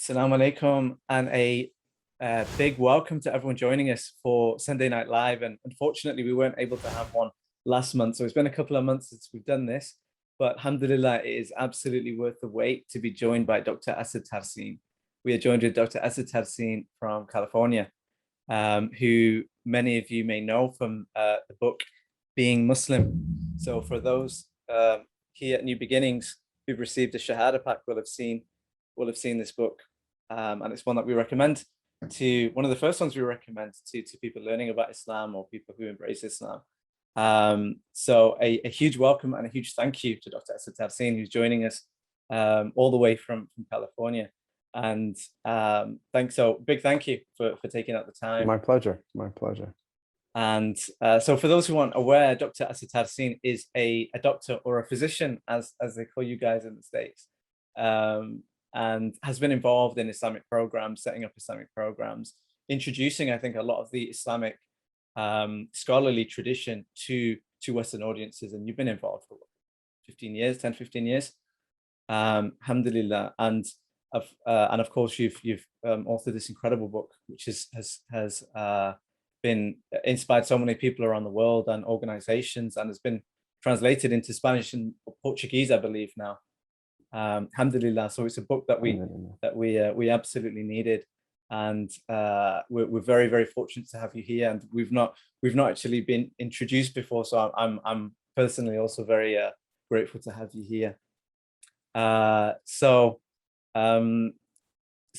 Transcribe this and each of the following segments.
Assalamu alaikum, and a big welcome to everyone joining us for Sunday Night Live. And unfortunately, we weren't able to have one last month. So it's been a couple of months since we've done this. But alhamdulillah, it is absolutely worth the wait to be joined by Dr. Asad Tarsin. We are joined with Dr. Asad Tarsin from California, who many of you may know from the book Being Muslim. So for those here at New Beginnings who've received a Shahada pack will have seen this book. And it's one that we recommend one of the first ones we recommend to people learning about Islam or people who embrace Islam. So a huge welcome and a huge thank you to Dr. Asad Tarsin, who's joining us all the way from California. And big thank you for taking out the time. My pleasure. My pleasure. And so for those who aren't aware, Dr. Asad Tarsin is a doctor or a physician, as they call you guys in the States. And has been involved in Islamic programs, setting up Islamic programs, introducing, I think, a lot of the Islamic scholarly tradition to Western audiences. And you've been involved for 10, 15 years. Alhamdulillah. And of course, you've authored this incredible book, which has been inspired so many people around the world and organizations, and has been translated into Spanish and Portuguese, I believe now. Alhamdulillah. So it's a book that we absolutely needed, and we're very, very fortunate to have you here. And we've not actually been introduced before, so I'm personally also very grateful to have you here. So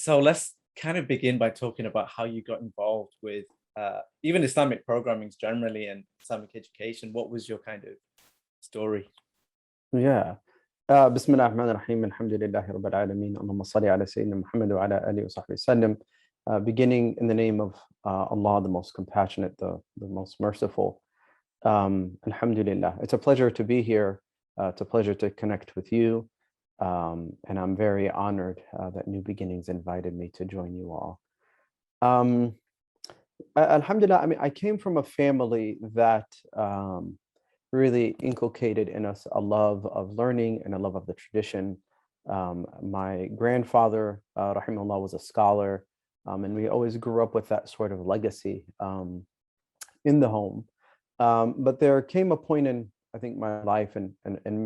let's kind of begin by talking about how you got involved with even Islamic programming generally and Islamic education. What was your kind of story? Yeah. بسم الله الرحمن الرحيم الحمد لله رب العالمين اللهم صل على سيدنا محمد وعلى آله وصحبه وسلم. Beginning in the name of Allah, the most compassionate, the most merciful. Alhamdulillah. It's a pleasure to be here. It's a pleasure to connect with you. And I'm very honored that New Beginnings invited me to join you all. Alhamdulillah, I mean, I came from a family that really inculcated in us a love of learning and a love of the tradition. My grandfather, rahimahullah, was a scholar, and we always grew up with that sort of legacy in the home. But there came a point in, I think, my life and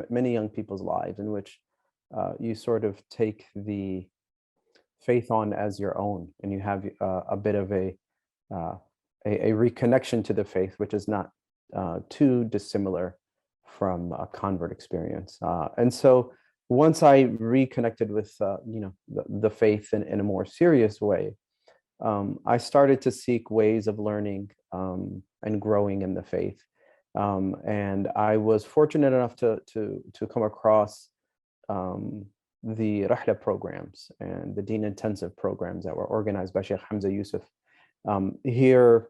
many young people's lives in which you sort of take the faith on as your own, and you have a bit of a reconnection to the faith, which is not too dissimilar from a convert experience. And so once I reconnected with the faith in a more serious way, I started to seek ways of learning and growing in the faith. And I was fortunate enough to come across the Rahla programs and the Deen Intensive programs that were organized by Sheikh Hamza Yusuf here,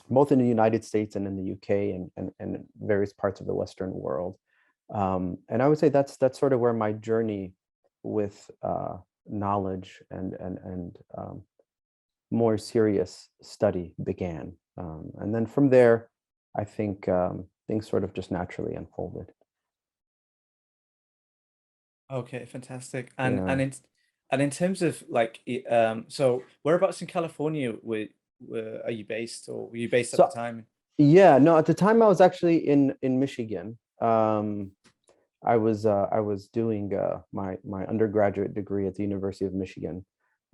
both in the United States and in the UK and various parts of the Western world. And I would say that's sort of where my journey with knowledge and more serious study began. And then from there, I think things sort of just naturally unfolded. Okay, fantastic. And in terms of like, so whereabouts in California are you based, or were you based at the time? Yeah, no, at the time I was actually in Michigan. I was doing my undergraduate degree at the University of Michigan.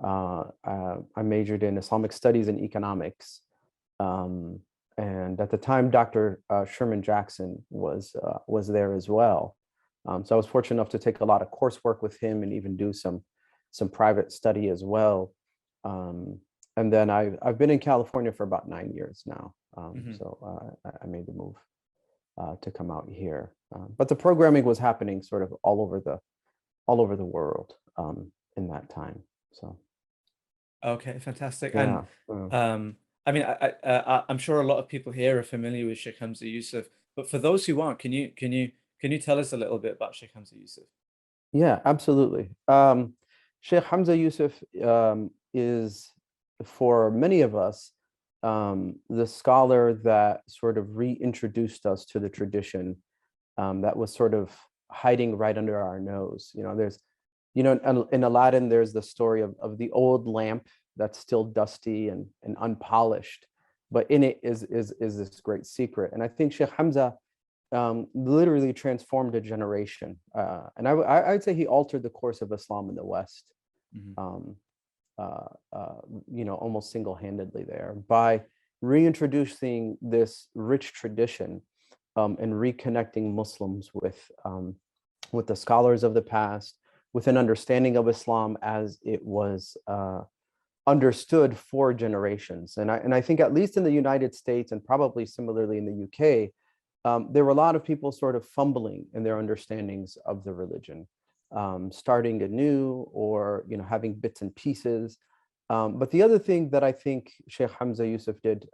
I majored in Islamic studies and economics. And at the time, Dr. Sherman Jackson was there as well. So I was fortunate enough to take a lot of coursework with him and even do some private study as well. And then I've been in California for about 9 years now. So I made the move to come out here. But the programming was happening sort of all over the world in that time. So. Okay, fantastic. Yeah. And I mean, I'm sure a lot of people here are familiar with Sheikh Hamza Yusuf, but for those who aren't, can you tell us a little bit about Sheikh Hamza Yusuf? Yeah, absolutely. Sheikh Hamza Yusuf is, for many of us, the scholar that sort of reintroduced us to the tradition that was sort of hiding right under our nose. You know, in Aladdin, there's the story of the old lamp that's still dusty and unpolished, but in it is this great secret. And I think Sheikh Hamza literally transformed a generation. And I'd say he altered the course of Islam in the West, Mhm. um, you know, almost single-handedly there by reintroducing this rich tradition and reconnecting Muslims with the scholars of the past, with an understanding of Islam as it was understood for generations. And I think at least in the United States and probably similarly in the UK, there were a lot of people sort of fumbling in their understandings of the religion, starting anew or having bits and pieces. But the other thing that I think Sheikh Hamza Yusuf did,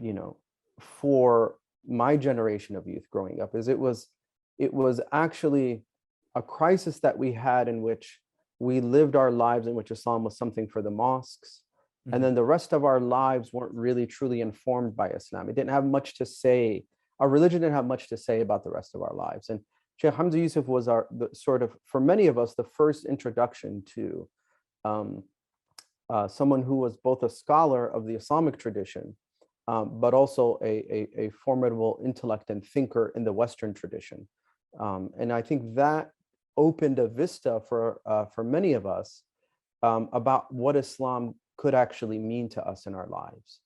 you know, for my generation of youth growing up is it was actually a crisis that we had in which we lived our lives in which Islam was something for the mosques. And Mhm. then the rest of our lives weren't really truly informed by Islam. It didn't have much to say. Our religion didn't have much to say about the rest of our lives. And Sheikh Hamza Yusuf was the sort of, for many of us, the first introduction to um, someone who was both a scholar of the Islamic tradition, but also a formidable intellect and thinker in the Western tradition. And I think that opened a vista for many of us about what Islam could actually mean to us in our lives.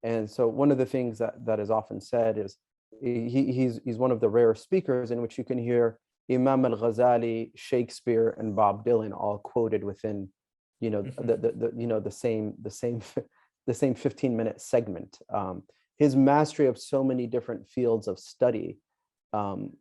And so one of the things that is often said is he's one of the rare speakers in which you can hear Imam al-Ghazali, Shakespeare, and Bob Dylan all quoted within, Mhm. the same 15-minute segment. His mastery of so many different fields of study um,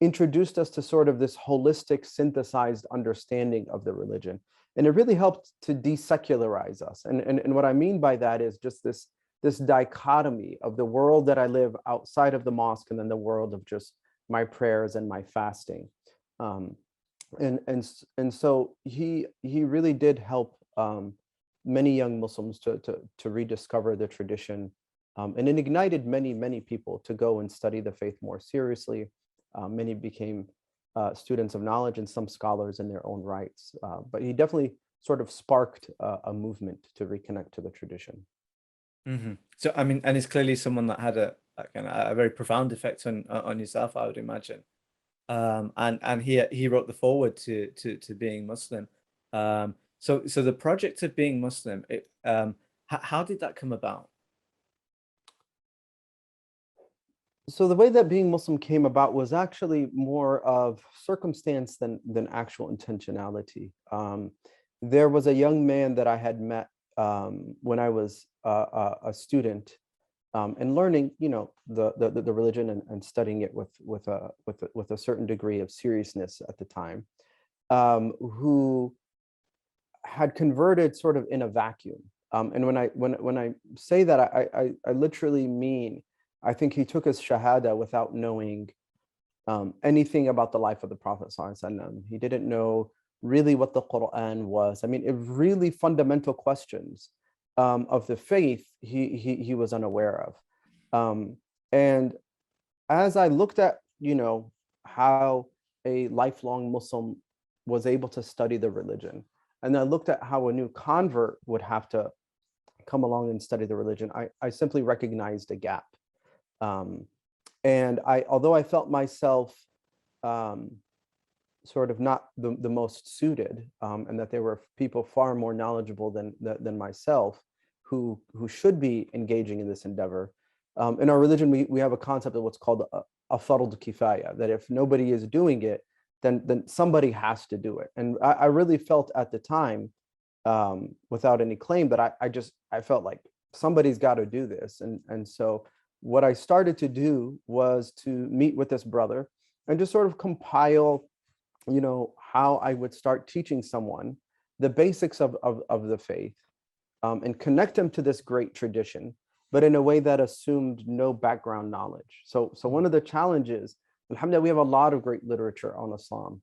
introduced us to sort of this holistic, synthesized understanding of the religion. And it really helped to desecularize us. And what I mean by that is just this dichotomy of the world that I live outside of the mosque and then the world of just my prayers and my fasting. Um, and so he really did help many young Muslims to rediscover the tradition, and it ignited many people to go and study the faith more seriously. Many became students of knowledge and some scholars in their own rights. But he definitely sort of sparked a movement to reconnect to the tradition. Mhm. So I mean, and it's clearly someone that had a very profound effect on yourself, I would imagine. And he wrote the foreword to being Muslim. So the project of being Muslim, how did that come about? So the way that being Muslim came about was actually more of circumstance than actual intentionality. There was a young man that I had met when I was a student and learning, the religion and studying it with a certain degree of seriousness at the time, who had converted sort of in a vacuum. And when I say that, I literally mean I think he took his shahada without knowing anything about the life of the Prophet ﷺ. He didn't know really what the Quran was. I mean, it really fundamental questions of the faith he was unaware of. Um, and as I looked at, how a lifelong Muslim was able to study the religion, and I looked at how a new convert would have to come along and study the religion, I simply recognized a gap. Um, and although I felt myself um, sort of not the most suited, and that there were people far more knowledgeable than myself who should be engaging in this endeavor. In our religion, we have a concept of what's called a fard kifaya, that if nobody is doing it, then somebody has to do it. And I really felt at the time, without any claim, but I felt like somebody's got to do this. And so what I started to do was to meet with this brother and just sort of compile, how I would start teaching someone the basics of the faith, and connect them to this great tradition, but in a way that assumed no background knowledge. So one of the challenges, alhamdulillah, we have a lot of great literature on Islam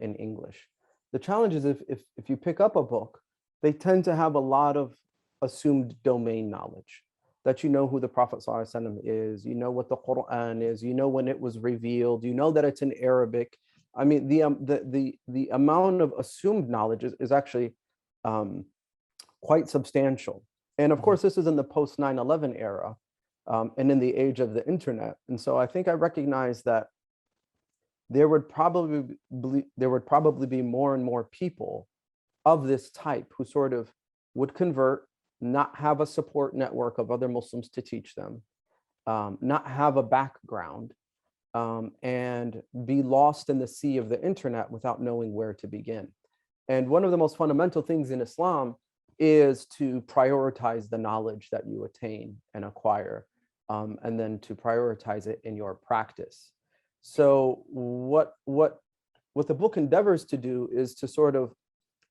in English. The challenge is if you pick up a book, they tend to have a lot of assumed domain knowledge, that you know who the Prophet ﷺ is, you know what the Quran is, you know when it was revealed, you know that it's in Arabic, I mean, the amount of assumed knowledge is actually quite substantial. And of Mhm. course, this is in the post 9/11 era, and in the age of the internet. And so I think I recognize that there would probably be more and more people of this type who sort of would convert, not have a support network of other Muslims to teach them, not have a background, and be lost in the sea of the internet without knowing where to begin. And one of the most fundamental things in Islam is to prioritize the knowledge that you attain and acquire, and then to prioritize it in your practice. So what the book endeavors to do is to sort of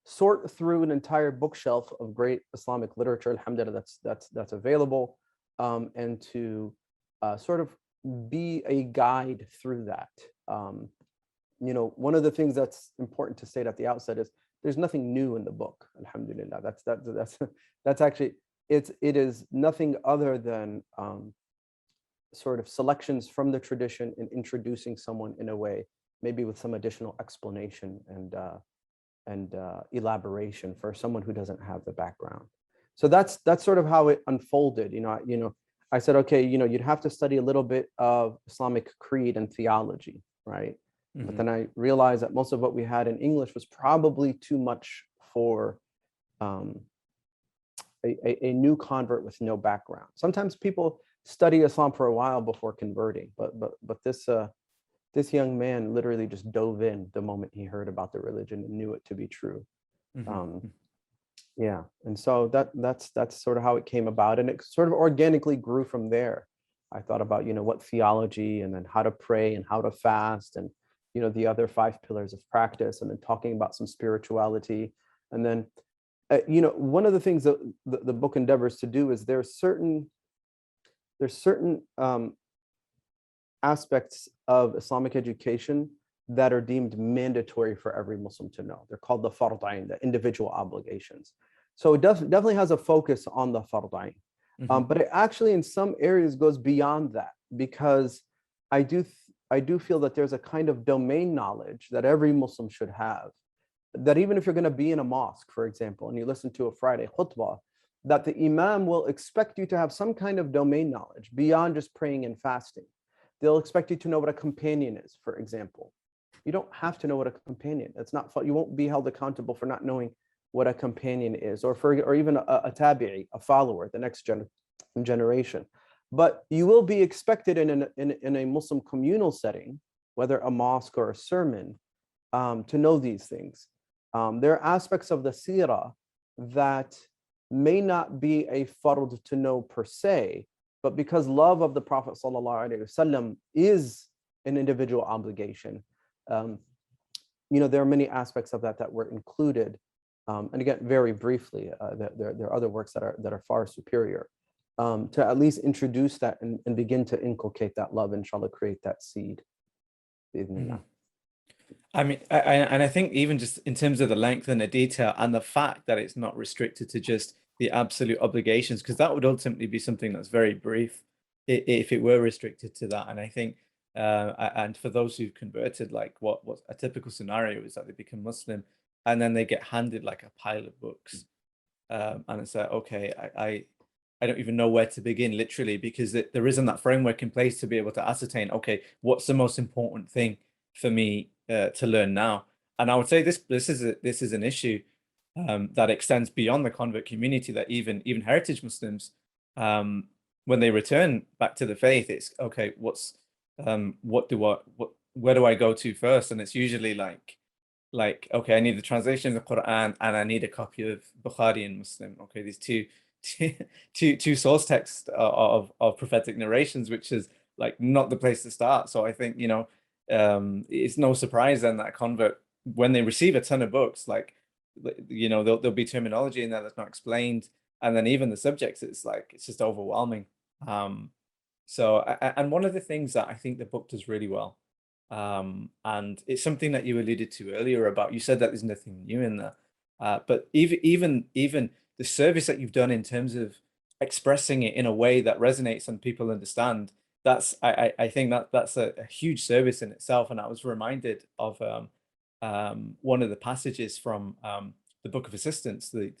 sort through an entire bookshelf of great Islamic literature, alhamdulillah, that's available, and to sort of be a guide through that. One of the things that's important to state at the outset is there's nothing new in the book, alhamdulillah. That's actually it is nothing other than sort of selections from the tradition and introducing someone in a way, maybe with some additional explanation and elaboration for someone who doesn't have the background. So that's sort of how it unfolded. I said, okay, you'd have to study a little bit of Islamic creed and theology, right? But then I realized that most of what we had in English was probably too much for a new convert with no background. Sometimes people study Islam for a while before converting, but this young man literally just dove in the moment he heard about the religion and knew it to be true. Yeah, and so that's sort of how it came about, and it sort of organically grew from there. I thought about what theology, and then how to pray and how to fast, and the other 5 pillars of practice, and then talking about some spirituality, and then one of the things that the book endeavors to do is there's certain aspects of Islamic education that are deemed mandatory for every Muslim to know. They're called the fardain, the individual obligations. So it definitely has a focus on the fardain, but it actually in some areas goes beyond that, because I do feel that there's a kind of domain knowledge that every Muslim should have, that even if you're going to be in a mosque, for example, and you listen to a Friday khutbah, that the imam will expect you to have some kind of domain knowledge beyond just praying and fasting. They'll expect you to know what a companion is, for example. You don't have to know what a companion. It's not. You won't be held accountable for not knowing what a companion is, or even a tabi'i, a follower, the next generation. But you will be expected in a Muslim communal setting, whether a mosque or a sermon, to know these things. There are aspects of the seerah that may not be a fard to know per se, but because love of the Prophet ﷺ is an individual obligation, there are many aspects of that were included. And again, very briefly, there are other works that are far superior, to at least introduce that and begin to inculcate that love, inshallah, create that seed. I mean, and I think even just in terms of the length and the detail and the fact that it's not restricted to just the absolute obligations, because that would ultimately be something that's very brief if it were restricted to that. And I think, and for those who've converted, like what a typical scenario is that they become Muslim and then they get handed like a pile of books, and it's like, okay, I don't even know where to begin, literally, because there isn't that framework in place to be able to ascertain, okay, what's the most important thing for me to learn now. And I would say this is an issue that extends beyond the convert community, that even heritage Muslims, when they return back to the faith, it's okay, where do I go to first? And it's usually like okay, I need the translation of the Quran and I need a copy of Bukhari and Muslim. Okay, these two source texts of prophetic narrations, which is like not the place to start. So I think it's no surprise then that a convert, when they receive a ton of books, like there'll be terminology in there that's not explained, and then even the subjects, it's just overwhelming. So and one of the things that I think the book does really well, and it's something that you alluded to earlier about, you said that there's nothing new in there, but even the service that you've done in terms of expressing it in a way that resonates and people understand, I think that's a huge service in itself. And I was reminded of one of the passages from the Book of Assistance, the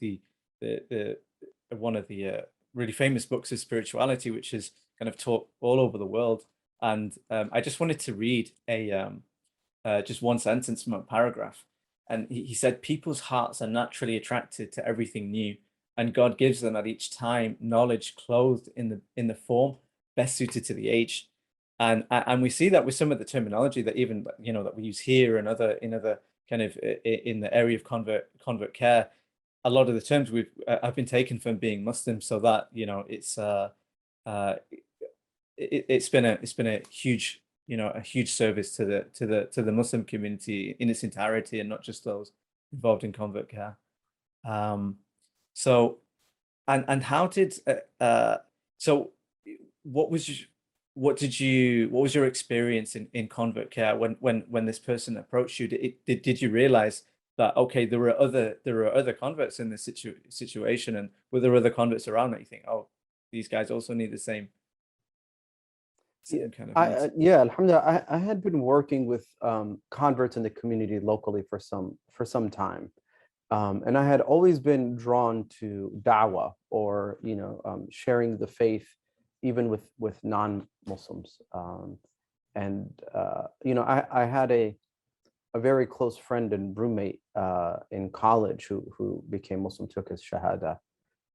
one of the really famous books of spirituality, which is kind of taught all over the world. And I just wanted to read just one sentence from a paragraph. And he said, people's hearts are naturally attracted to everything new, and God gives them at each time knowledge clothed in the form best suited to the age. And we see that with some of the terminology that even, you know, that we use here and other kind of in the area of convert care. A lot of the terms have been taken from being Muslim, so that, you know, it's been a huge, you know, a huge service to the Muslim community in its entirety, and not just those involved in convert care. So, and how did so what was your experience in convert care when this person approached you? Did you realize that, okay, there are other converts in this situation, and were there other converts around that you think, oh, these guys also need the same kind of needs? Yeah, alhamdulillah, I had been working with converts in the community locally for some time. And I had always been drawn to da'wah, or, you know, sharing the faith even with non-Muslims. You know, I had a very close friend and roommate in college who became Muslim, took his shahada.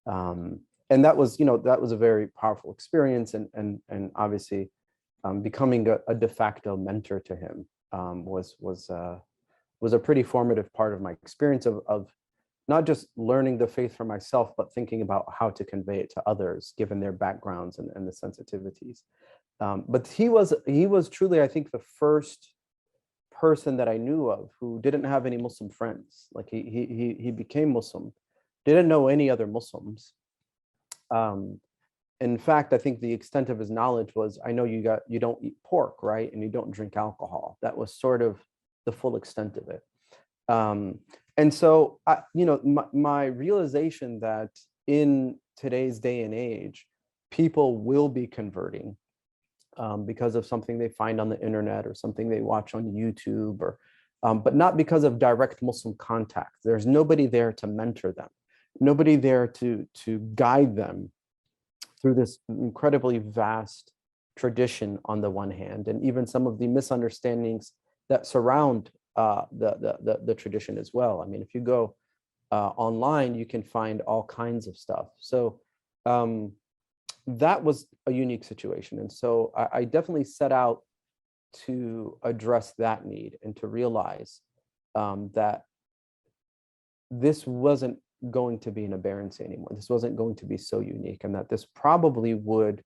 And that was, you know, that was a very powerful experience, and obviously becoming a de facto mentor to him was a pretty formative part of my experience of not just learning the faith for myself, but thinking about how to convey it to others, given their backgrounds and the sensitivities. But he was truly, I think, the first person that I knew of who didn't have any Muslim friends. Like he became Muslim, didn't know any other Muslims. In fact, I think the extent of his knowledge was, I know you don't eat pork, right? And you don't drink alcohol. That was sort of the full extent of it. And so, you know, my realization that in today's day and age, people will be converting because of something they find on the internet or something they watch on YouTube, or but not because of direct Muslim contact. There's nobody there to mentor them, nobody there to guide them through this incredibly vast tradition on the one hand, and even some of the misunderstandings that surround the tradition as well. I mean, if you go online, you can find all kinds of stuff. So that was a unique situation. And so I definitely set out to address that need and to realize that this wasn't going to be an aberrancy anymore. This wasn't going to be so unique, and that this probably would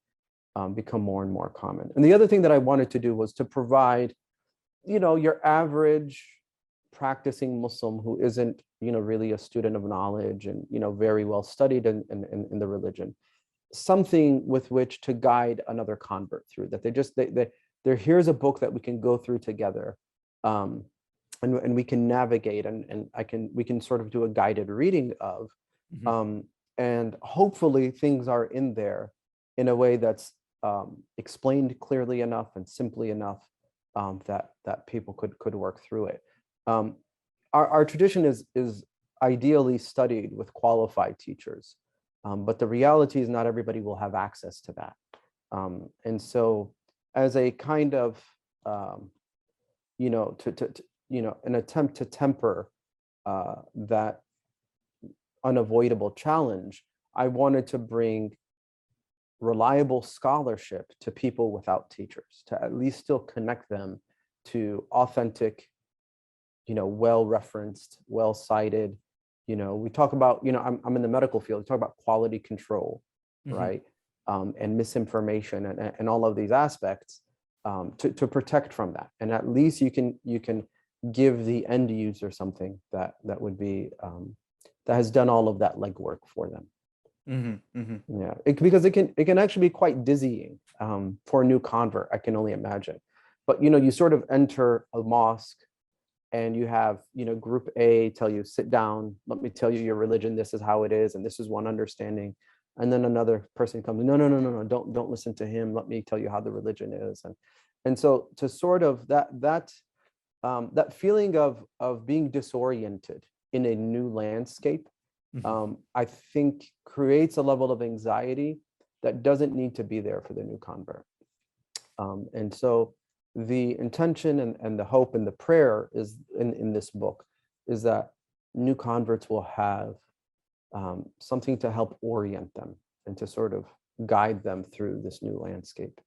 become more and more common. And the other thing that I wanted to do was to provide, you know, your average practicing Muslim who isn't, you know, really a student of knowledge and, you know, very well studied in the religion, something with which to guide another convert through, that they're here's a book that we can go through together, and we can navigate, and we can sort of do a guided reading of, and hopefully things are in there in a way that's explained clearly enough and simply enough that people could work through it. Our tradition is ideally studied with qualified teachers, but the reality is not everybody will have access to that. And so, as a kind of you know, you know, an attempt to temper that unavoidable challenge, I wanted to bring reliable scholarship to people without teachers, to at least still connect them to authentic, you know, well-referenced, well-cited, you know, we talk about, you know, I'm in the medical field, we talk about quality control, right? And misinformation and all of these aspects to protect from that. And at least you can give the end user something that would be, that has done all of that legwork for them. Yeah, because it can actually be quite dizzying for a new convert, I can only imagine. But, you know, you sort of enter a mosque and you have, you know, group A tell you, sit down, let me tell you your religion, this is how it is, and this is one understanding. And then another person comes, no, no, no, no, no, don't listen to him. Let me tell you how the religion is. And so to sort of that feeling of being disoriented in a new landscape, I think creates a level of anxiety that doesn't need to be there for the new convert. And so the intention and the hope and the prayer is in this book is that new converts will have something to help orient them and to sort of guide them through this new landscape.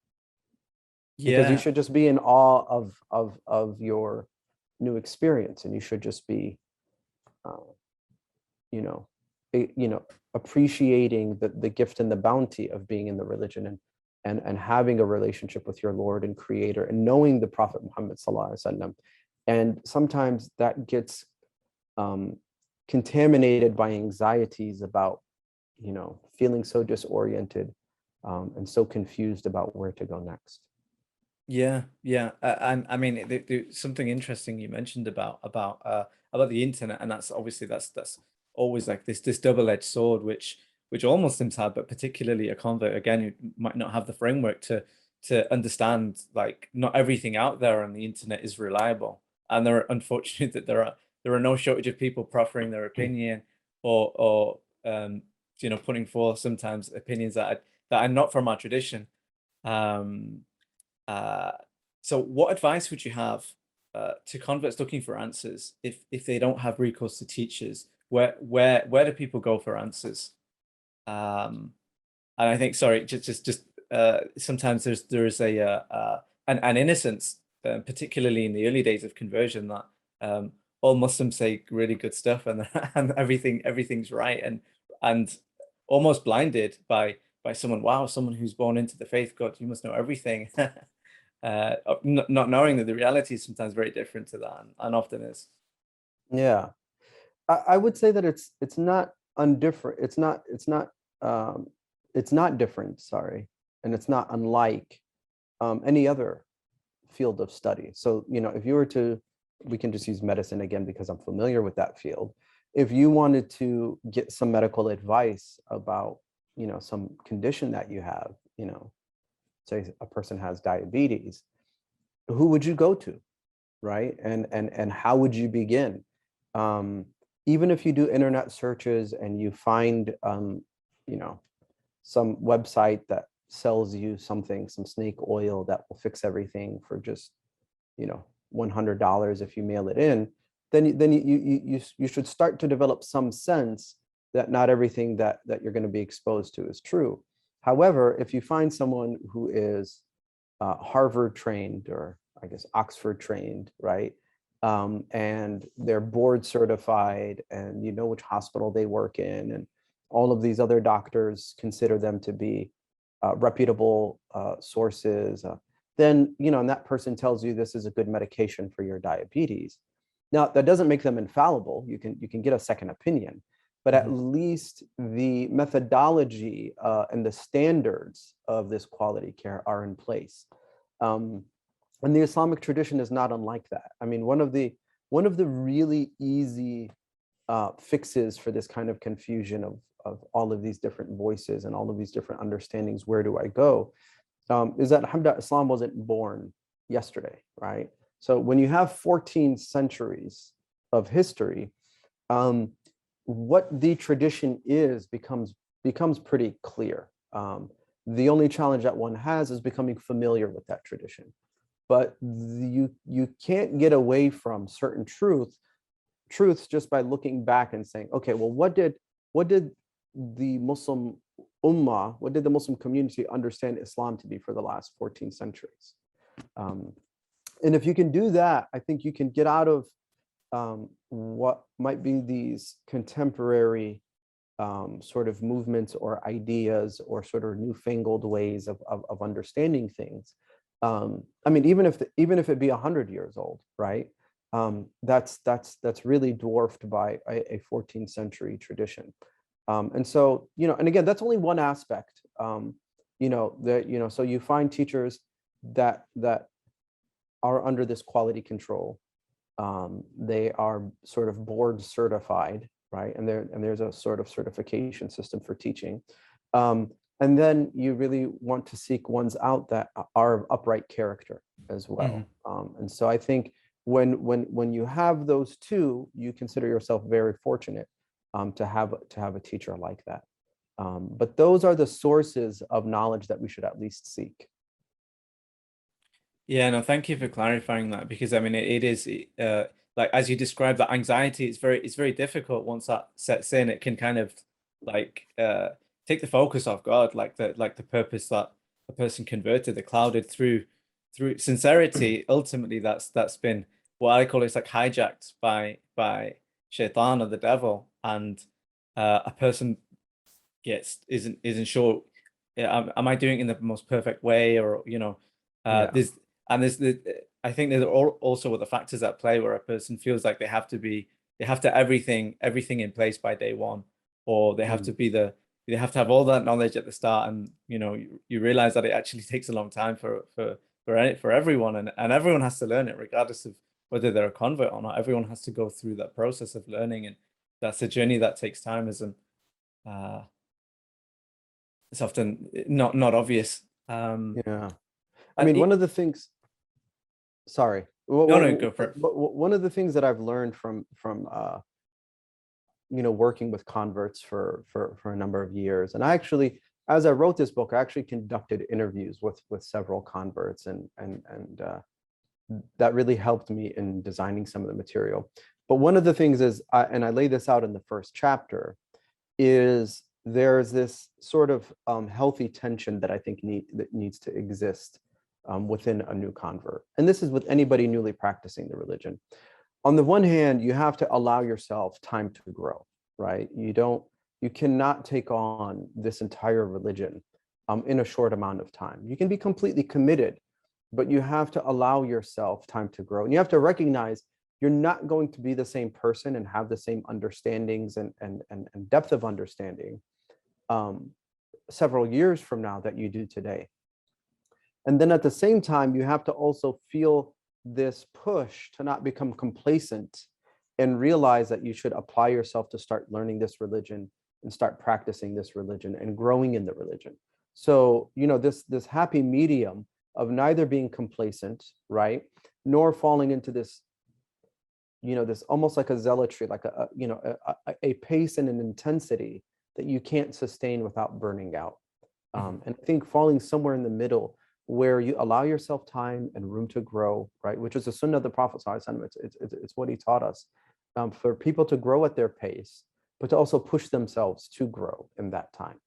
Because you Yeah. should just be in awe of your new experience, and you should just be, you know, appreciating the gift and the bounty of being in the religion, and having a relationship with your Lord and Creator, and knowing the Prophet Muhammad Sallallahu Alaihi Wasallam. And sometimes that gets contaminated by anxieties about, feeling so disoriented and so confused about where to go next. Yeah, yeah. And I mean, something interesting you mentioned about the internet, and that's obviously that's always like this double-edged sword, which all Muslims have, but particularly a convert, again, who might not have the framework to understand, like, not everything out there on the internet is reliable, and they're unfortunate that there are no shortage of people proffering their opinion, or putting forth sometimes opinions that are not from our tradition. Um, uh, so what advice would you have to converts looking for answers if they don't have recourse to teachers? Where do people go for answers? And I think, sorry, just sometimes there's an innocence, particularly in the early days of conversion, that all Muslims say really good stuff, and and everything's right, and almost blinded by someone. Wow, someone who's born into the faith, God, you must know everything. Not knowing that the reality is sometimes very different to that, and often is. Yeah, I would say that it's not undifferent. It's not different. Sorry, and it's not unlike any other field of study. So if you were to, we can just use medicine again because I'm familiar with that field. If you wanted to get some medical advice about some condition that you have, say a person has diabetes, who would you go to, right? And how would you begin? Even if you do internet searches and you find some website that sells you something, some snake oil that will fix everything for just $100 if you mail it in, then you should start to develop some sense that not everything that you're going to be exposed to is true. However, if you find someone who is Harvard trained, or I guess Oxford trained, right? And they're board certified, and which hospital they work in, and all of these other doctors consider them to be reputable sources, then, and that person tells you this is a good medication for your diabetes. Now, that doesn't make them infallible. You can get a second opinion, but at least the methodology and the standards of this quality care are in place. And the Islamic tradition is not unlike that. I mean, one of the really easy fixes for this kind of confusion of all of these different voices and all of these different understandings, where do I go, is that alhamdulillah, Islam wasn't born yesterday, right? So when you have 14 centuries of history, what the tradition is becomes pretty clear. The only challenge that one has is becoming familiar with that tradition. But you can't get away from certain truths just by looking back and saying, okay, well, what did the Muslim ummah, what did the Muslim community understand Islam to be for the last 14 centuries? And if you can do that, I think you can get out of what might be these contemporary sort of movements or ideas or sort of newfangled ways of understanding things. I mean, even if it be 100 years old, right? That's really dwarfed by a 14th century tradition. And so, and again, that's only one aspect. So you find teachers that are under this quality control. They are sort of board certified, right? And there's a sort of certification system for teaching. And then you really want to seek ones out that are of upright character as well. And so I think when you have those two, you consider yourself very fortunate to have a teacher like that. But those are the sources of knowledge that we should at least seek. Yeah, no, thank you for clarifying that, because I mean it is like as you described, that anxiety, it's very difficult once that sets in. It can kind of like take the focus off God, like the purpose that a person converted, the clouded through sincerity. Ultimately, that's been what I call, it's like hijacked by shaitan, or the devil, and a person isn't sure, yeah, am I doing it in the most perfect way, or Yeah. there's I think there's also the factors at play where a person feels like they have to everything in place by day one, or they have to be they have to have all that knowledge at the start, and you realize that it actually takes a long time for everyone, and everyone has to learn it regardless of whether they're a convert or not. Everyone has to go through that process of learning, and that's a journey that takes time, isn't uh it's often not obvious. Yeah. I And mean, one of the things, sorry. no, no, go for it. One of the things that I've learned from working with converts for a number of years, and I actually, as I wrote this book, I actually conducted interviews with several converts, and that really helped me in designing some of the material. But one of the things is, and I lay this out in the first chapter, is there's this sort of healthy tension that I think that needs to exist within a new convert. And this is with anybody newly practicing the religion. On the one hand, you have to allow yourself time to grow, right? You cannot take on this entire religion in a short amount of time. You can be completely committed, but you have to allow yourself time to grow. And you have to recognize you're not going to be the same person and have the same understandings and depth of understanding several years from now that you do today. And then at the same time, you have to also feel this push to not become complacent and realize that you should apply yourself to start learning this religion and start practicing this religion and growing in the religion. So, this happy medium of neither being complacent, right, nor falling into this, this almost like a zealotry, like a pace and an intensity that you can't sustain without burning out. And I think falling somewhere in the middle, where you allow yourself time and room to grow, right, which is the sunnah of the Prophet ﷺ. It's what he taught us, for people to grow at their pace, but to also push themselves to grow in that time.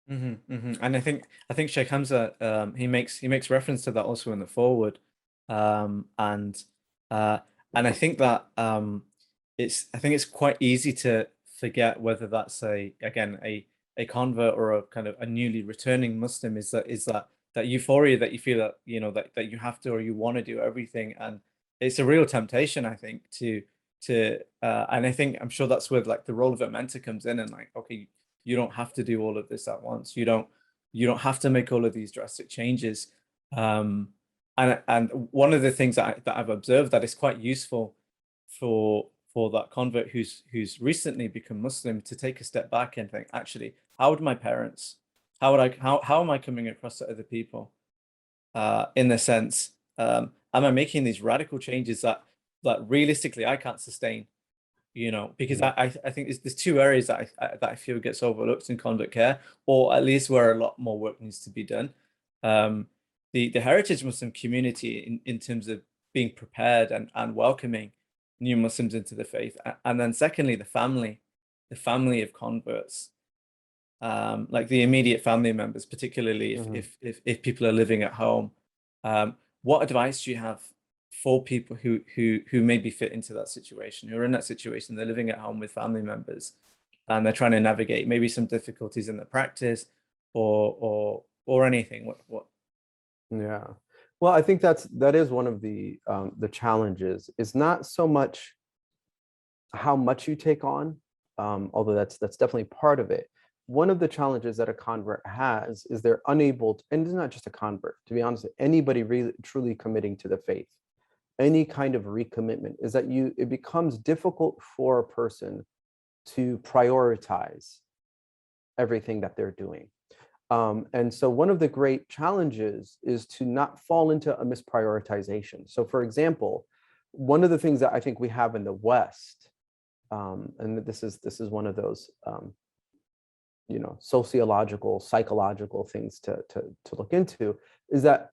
And I think Sheikh Hamza, he makes reference to that also in the foreword, and I think that I think it's quite easy to forget whether that's a convert or a kind of a newly returning Muslim, is that euphoria that you feel, that that you have to, or you want to do everything, and it's a real temptation, I think, and I think, I'm sure that's where like the role of a mentor comes in, and like, okay, you don't have to do all of this at once. You don't have to make all of these drastic changes. And one of the things that I've observed that is quite useful for that convert who's recently become Muslim, to take a step back and think, actually, how would my parents, how am I coming across to other people? In the sense, am I making these radical changes that realistically I can't sustain? Because I think there's two areas that I feel gets overlooked in convert care, or at least where a lot more work needs to be done. The heritage Muslim community, in terms of being prepared and welcoming new Muslims into the faith, and then secondly, the family of converts, like the immediate family members, particularly if people are living at home. What advice do you have for people who maybe fit into that situation, who are in that situation? They're living at home with family members, and they're trying to navigate maybe some difficulties in the practice, or anything. What? Yeah. Well, I think that is one of the challenges, is not so much how much you take on, although that's definitely part of it. One of the challenges that a convert has is they're unable to, and it's not just a convert, to be honest, anybody really truly committing to the faith, any kind of recommitment, is that it becomes difficult for a person to prioritize everything that they're doing. And so one of the great challenges is to not fall into a misprioritization. So for example, one of the things that I think we have in the West, and this is one of those sociological, psychological things to look into, is that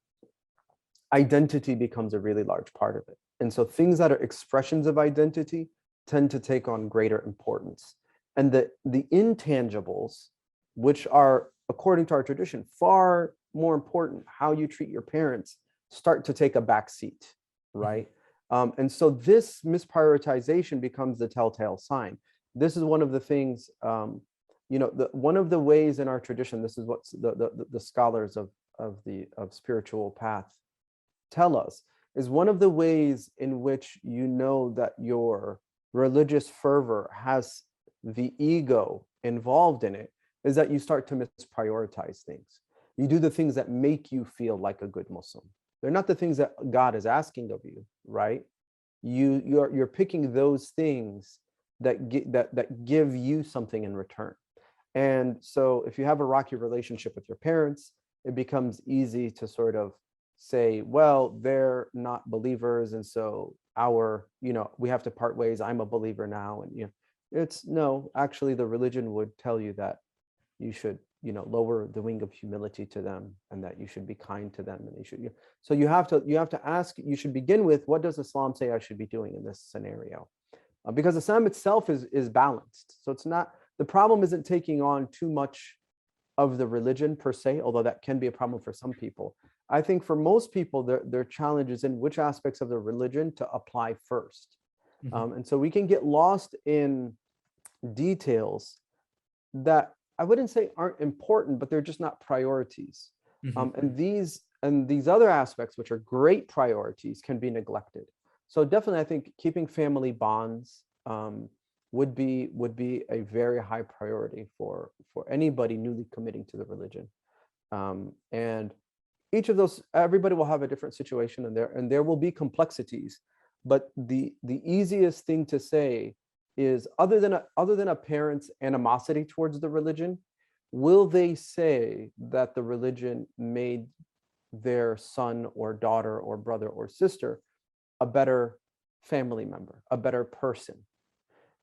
identity becomes a really large part of it. And so things that are expressions of identity tend to take on greater importance. And the intangibles, which are, according to our tradition, far more important, how you treat your parents, start to take a back seat, right? And so this misprioritization becomes the telltale sign. This is one of the things, one of the ways in our tradition, this is what the scholars of spiritual path tell us, is one of the ways in which you know that your religious fervor has the ego involved in it, is that you start to misprioritize things. You do the things that make you feel like a good Muslim. They're not the things that God is asking of you, right? You're picking those things that give you something in return. And so if you have a rocky relationship with your parents, it becomes easy to sort of say, well, they're not believers, and so we have to part ways. I'm a believer now. And it's no, actually the religion would tell you that you should lower the wing of humility to them, and that you should be kind to them, and you should so you have to ask, you should begin with, what does Islam say I should be doing in this scenario? Because Islam itself is balanced. So it's not, the problem isn't taking on too much of the religion per se, although that can be a problem for some people. I think for most people, their challenge is in which aspects of the religion to apply first. And so we can get lost in details that I wouldn't say aren't important, but they're just not priorities. And these other aspects, which are great priorities, can be neglected. So definitely, I think keeping family bonds would be a very high priority for anybody newly committing to the religion. And each of those, everybody will have a different situation, and there will be complexities. But the easiest thing to say is, other than a parent's animosity towards the religion, will they say that the religion made their son or daughter or brother or sister a better family member, a better person?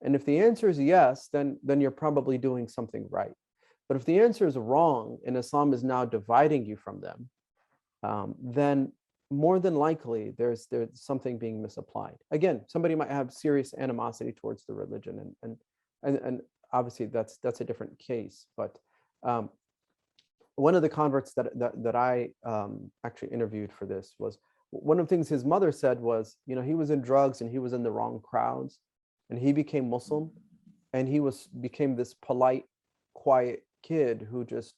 And if the answer is yes, then you're probably doing something right. But if the answer is wrong, and Islam is now dividing you from them, then more than likely there's something being misapplied. Again, somebody might have serious animosity towards the religion, and obviously that's a different case. But one of the converts that I actually interviewed for this, was one of the things his mother said was, he was in drugs and he was in the wrong crowds, and he became Muslim, and he became this polite, quiet kid who just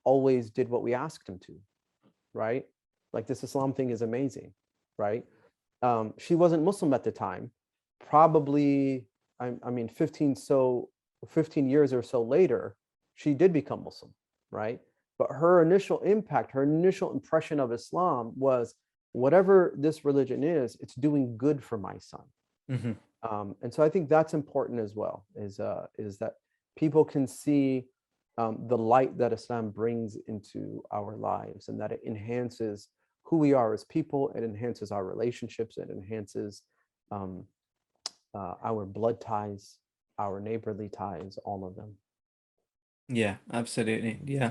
always did what we asked him to, right? Like, this Islam thing is amazing, right? She wasn't Muslim at the time. Probably, I mean, 15 years or so later, she did become Muslim, right? But her initial impact, her initial impression of Islam was, whatever this religion is, it's doing good for my son. And so I think that's important as well, is that people can see the light that Islam brings into our lives, and that it enhances who we are as people. It enhances our relationships. It enhances our blood ties, our neighborly ties, all of them. Yeah, absolutely. Yeah.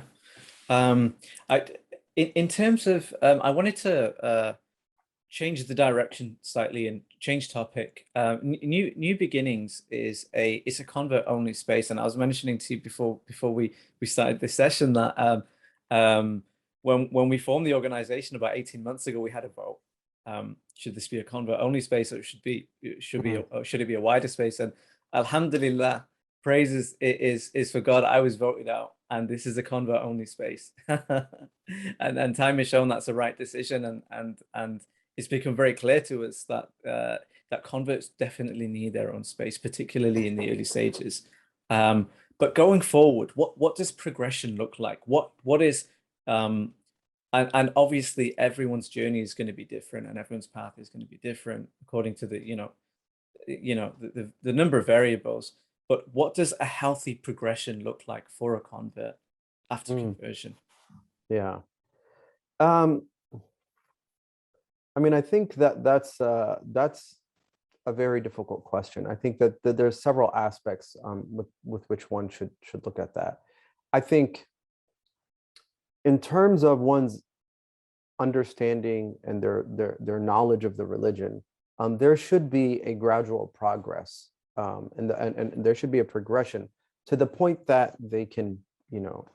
In terms of, I wanted to change the direction slightly and change topic. New Beginnings is it's a convert only space, and I was mentioning to you before we started this session that when we formed the organization about 18 months ago, we had a vote. Should this be a convert only space, or should it be a wider space? And alhamdulillah, praises is for God, I was voted out, and this is a convert only space. and time has shown that's the right decision, and it's become very clear to us that that converts definitely need their own space, particularly in the early stages. But going forward, what does progression look like? What is and obviously everyone's journey is going to be different, and everyone's path is going to be different according to the number of variables. but what does a healthy progression look like for a convert after Mm, conversion? yeah. Um, I mean, I think that that's a very difficult question. I think that there's several aspects with which one should look at that. I think in terms of one's understanding and their knowledge of the religion, there should be a gradual progress, and there should be a progression to the point that they can, you know,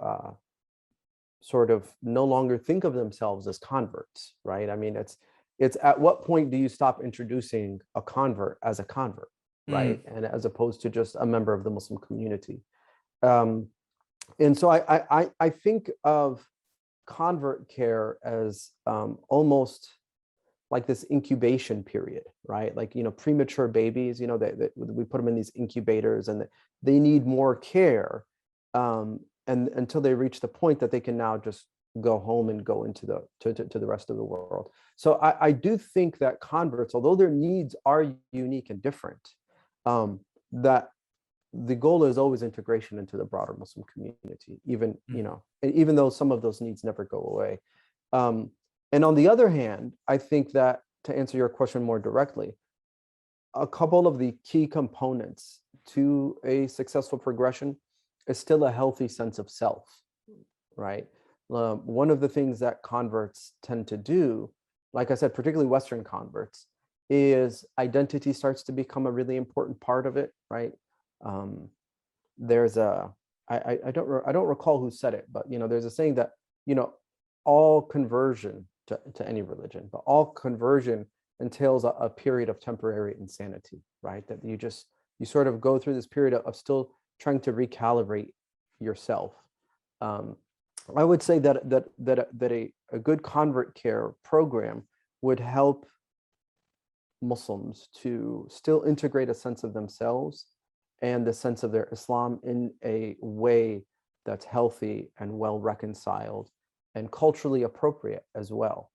sort of no longer think of themselves as converts, right? I mean, it's at what point do you stop introducing a convert as a convert, Mm, right? And as opposed to just a member of the Muslim community. Um, and so I think of convert care as almost like this incubation period, right? Like, you know, premature babies, you know, that we put them in these incubators and they need more care, and until they reach the point that they can now just go home and go into to the rest of the world. So I do think that converts, although their needs are unique and different, that the goal is always integration into the broader Muslim community, even, you mm, know, and even though some of those needs never go away. Um, and on the other hand, I think that to answer your question more directly, a couple of the key components to a successful progression is still a healthy sense of self, right? One of the things that converts tend to do, like I said, particularly Western converts, is identity starts to become a really important part of it, right? Um, there's a I don't recall who said it, but, you know, there's a saying that, you know, all conversion to any religion, but all conversion entails a period of temporary insanity, right? That you sort of go through this period of still trying to recalibrate yourself. Um, I would say that a good convert care program would help Muslims to still integrate a sense of themselves and the sense of their Islam in a way that's healthy and well reconciled and culturally appropriate as well.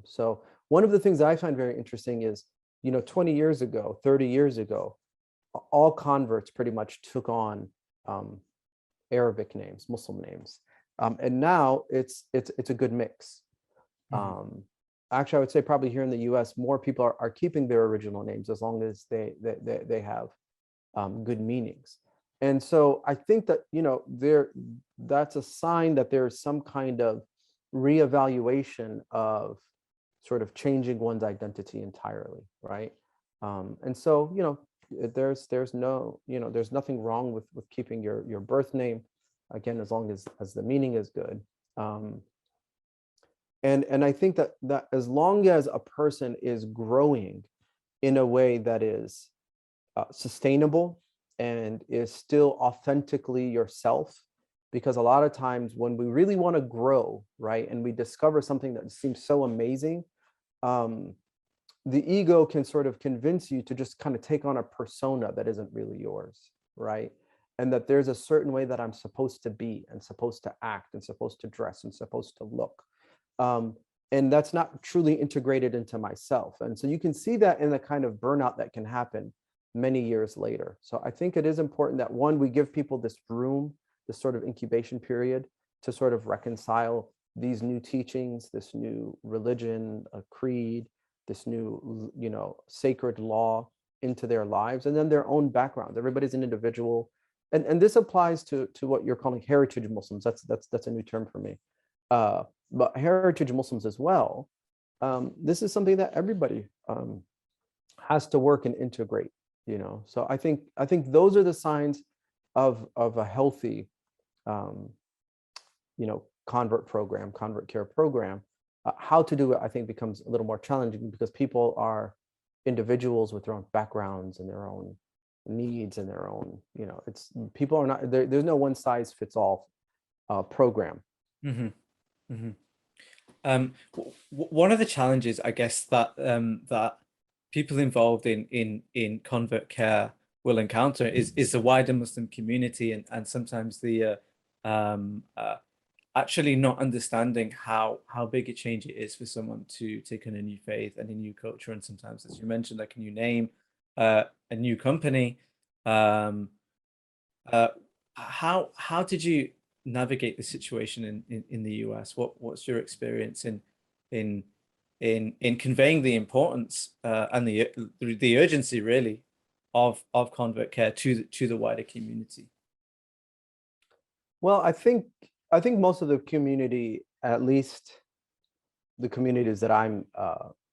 So one of the things I find very interesting is, you know, 20 years ago, 30 years ago, all converts pretty much took on um, Arabic names, Muslim names, and now it's a good mix. mhm. Um, Actually, I would say probably here in the U.S., more people are keeping their original names as long as they have good meanings. And so I think that, you know, that's a sign that there's some kind of reevaluation of sort of changing one's identity entirely, right? And so, you know, there's no, you know, there's nothing wrong with keeping your birth name, again, as long as the meaning is good. Um, and I think that as long as a person is growing in a way that is sustainable and is still authentically yourself, because a lot of times when we really want to grow, right, and we discover something that seems so amazing, um, the ego can sort of convince you to just kind of take on a persona that isn't really yours, right? And that there's a certain way that I'm supposed to be and supposed to act and supposed to dress and supposed to look. Um, and that's not truly integrated into myself. And so you can see that in the kind of burnout that can happen many years later. So I think it is important that, one, we give people this room, this sort of incubation period to sort of reconcile these new teachings, this new religion, a creed, this new, you know, sacred law into their lives, and then their own backgrounds. Everybody's an individual. And this applies to what you're calling heritage Muslims. That's a new term for me. But heritage Muslims as well. This is something that everybody has to work and integrate, you know. So I think those are the signs of a healthy, um, you know, convert care program. How to do it, I think, becomes a little more challenging because people are individuals with their own backgrounds and their own needs and their own, you know, it's people are not there. There's no one size fits all program. Hmm. Hmm. One of the challenges, I guess, that people involved in convert care will encounter is the wider Muslim community, and sometimes the actually not understanding how big a change it is for someone to take on a new faith and a new culture, and sometimes, as you mentioned, like a new name, a new company. Um, Uh, how did you navigate the situation in the US? What's your experience in in conveying the importance and the urgency really of convert care to the wider community? Well, I think most of the community, at least the communities that I'm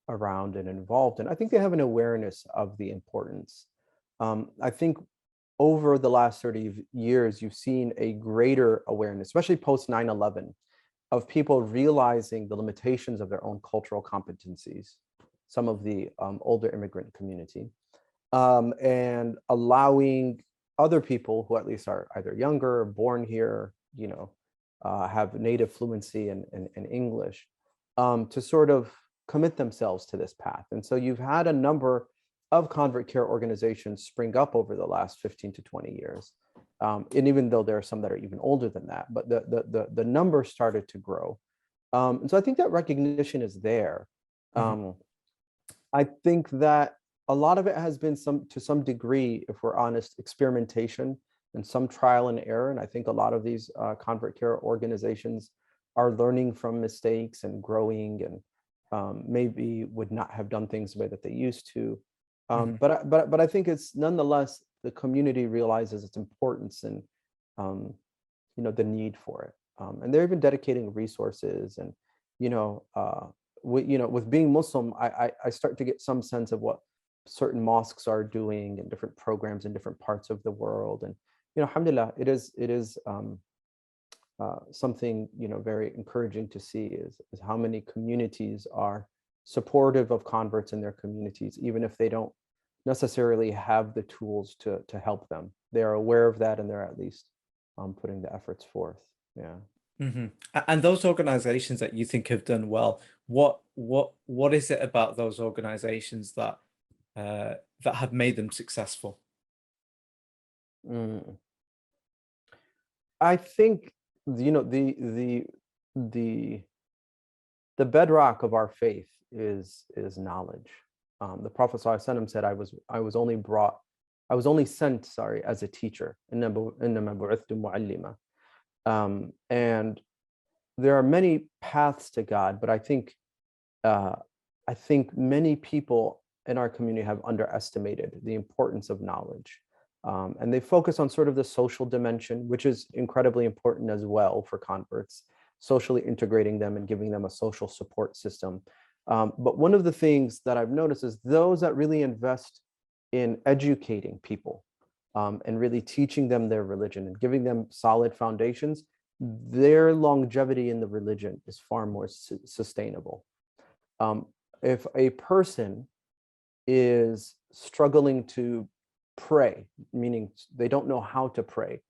around and involved in, I think they have an awareness of the importance. I think over the last 30 years, you've seen a greater awareness, especially post 9/11, of people realizing the limitations of their own cultural competencies, some of the older immigrant community, and allowing other people who at least are either younger, born here, have native fluency in English, to sort of commit themselves to this path. And so you've had a number of convert care organizations spring up over the last 15 to 20 years. And even though there are some that are even older than that, but the number started to grow. And so I think that recognition is there. Mhm. I think that a lot of it has been to some degree, if we're honest, experimentation and some trial and error. And I think a lot of these convert care organizations are learning from mistakes and growing, and maybe would not have done things the way that they used to. Mhm. But I think it's nonetheless the community realizes its importance and um, the need for it, and they're even dedicating resources. And you know, uh, with being Muslim, I start to get some sense of what certain mosques are doing and different programs in different parts of the world. And alhamdulillah, it is something very encouraging to see is how many communities are supportive of converts in their communities, even if they don't necessarily have the tools to help them. They are aware of that, and they're at least putting the efforts forth. Yeah. Mhm. And those organizations that you think have done well, what is it about those organizations that have made them successful? Mm. I think the the bedrock of our faith is knowledge. The Prophet ﷺ said, I was only sent, sorry, as a teacher. إِنَّمَا بُعِثْتُ مُعَلِّمًا. And there are many paths to God, but uh, I think many people in our community have underestimated the importance of knowledge. And they focus on sort of the social dimension, which is incredibly important as well for converts, socially integrating them and giving them a social support system. But one of the things that I've noticed is those that really invest in educating people, and really teaching them their religion and giving them solid foundations, their longevity in the religion is far more sustainable. Um, if a person is struggling to pray, meaning they don't know how to pray,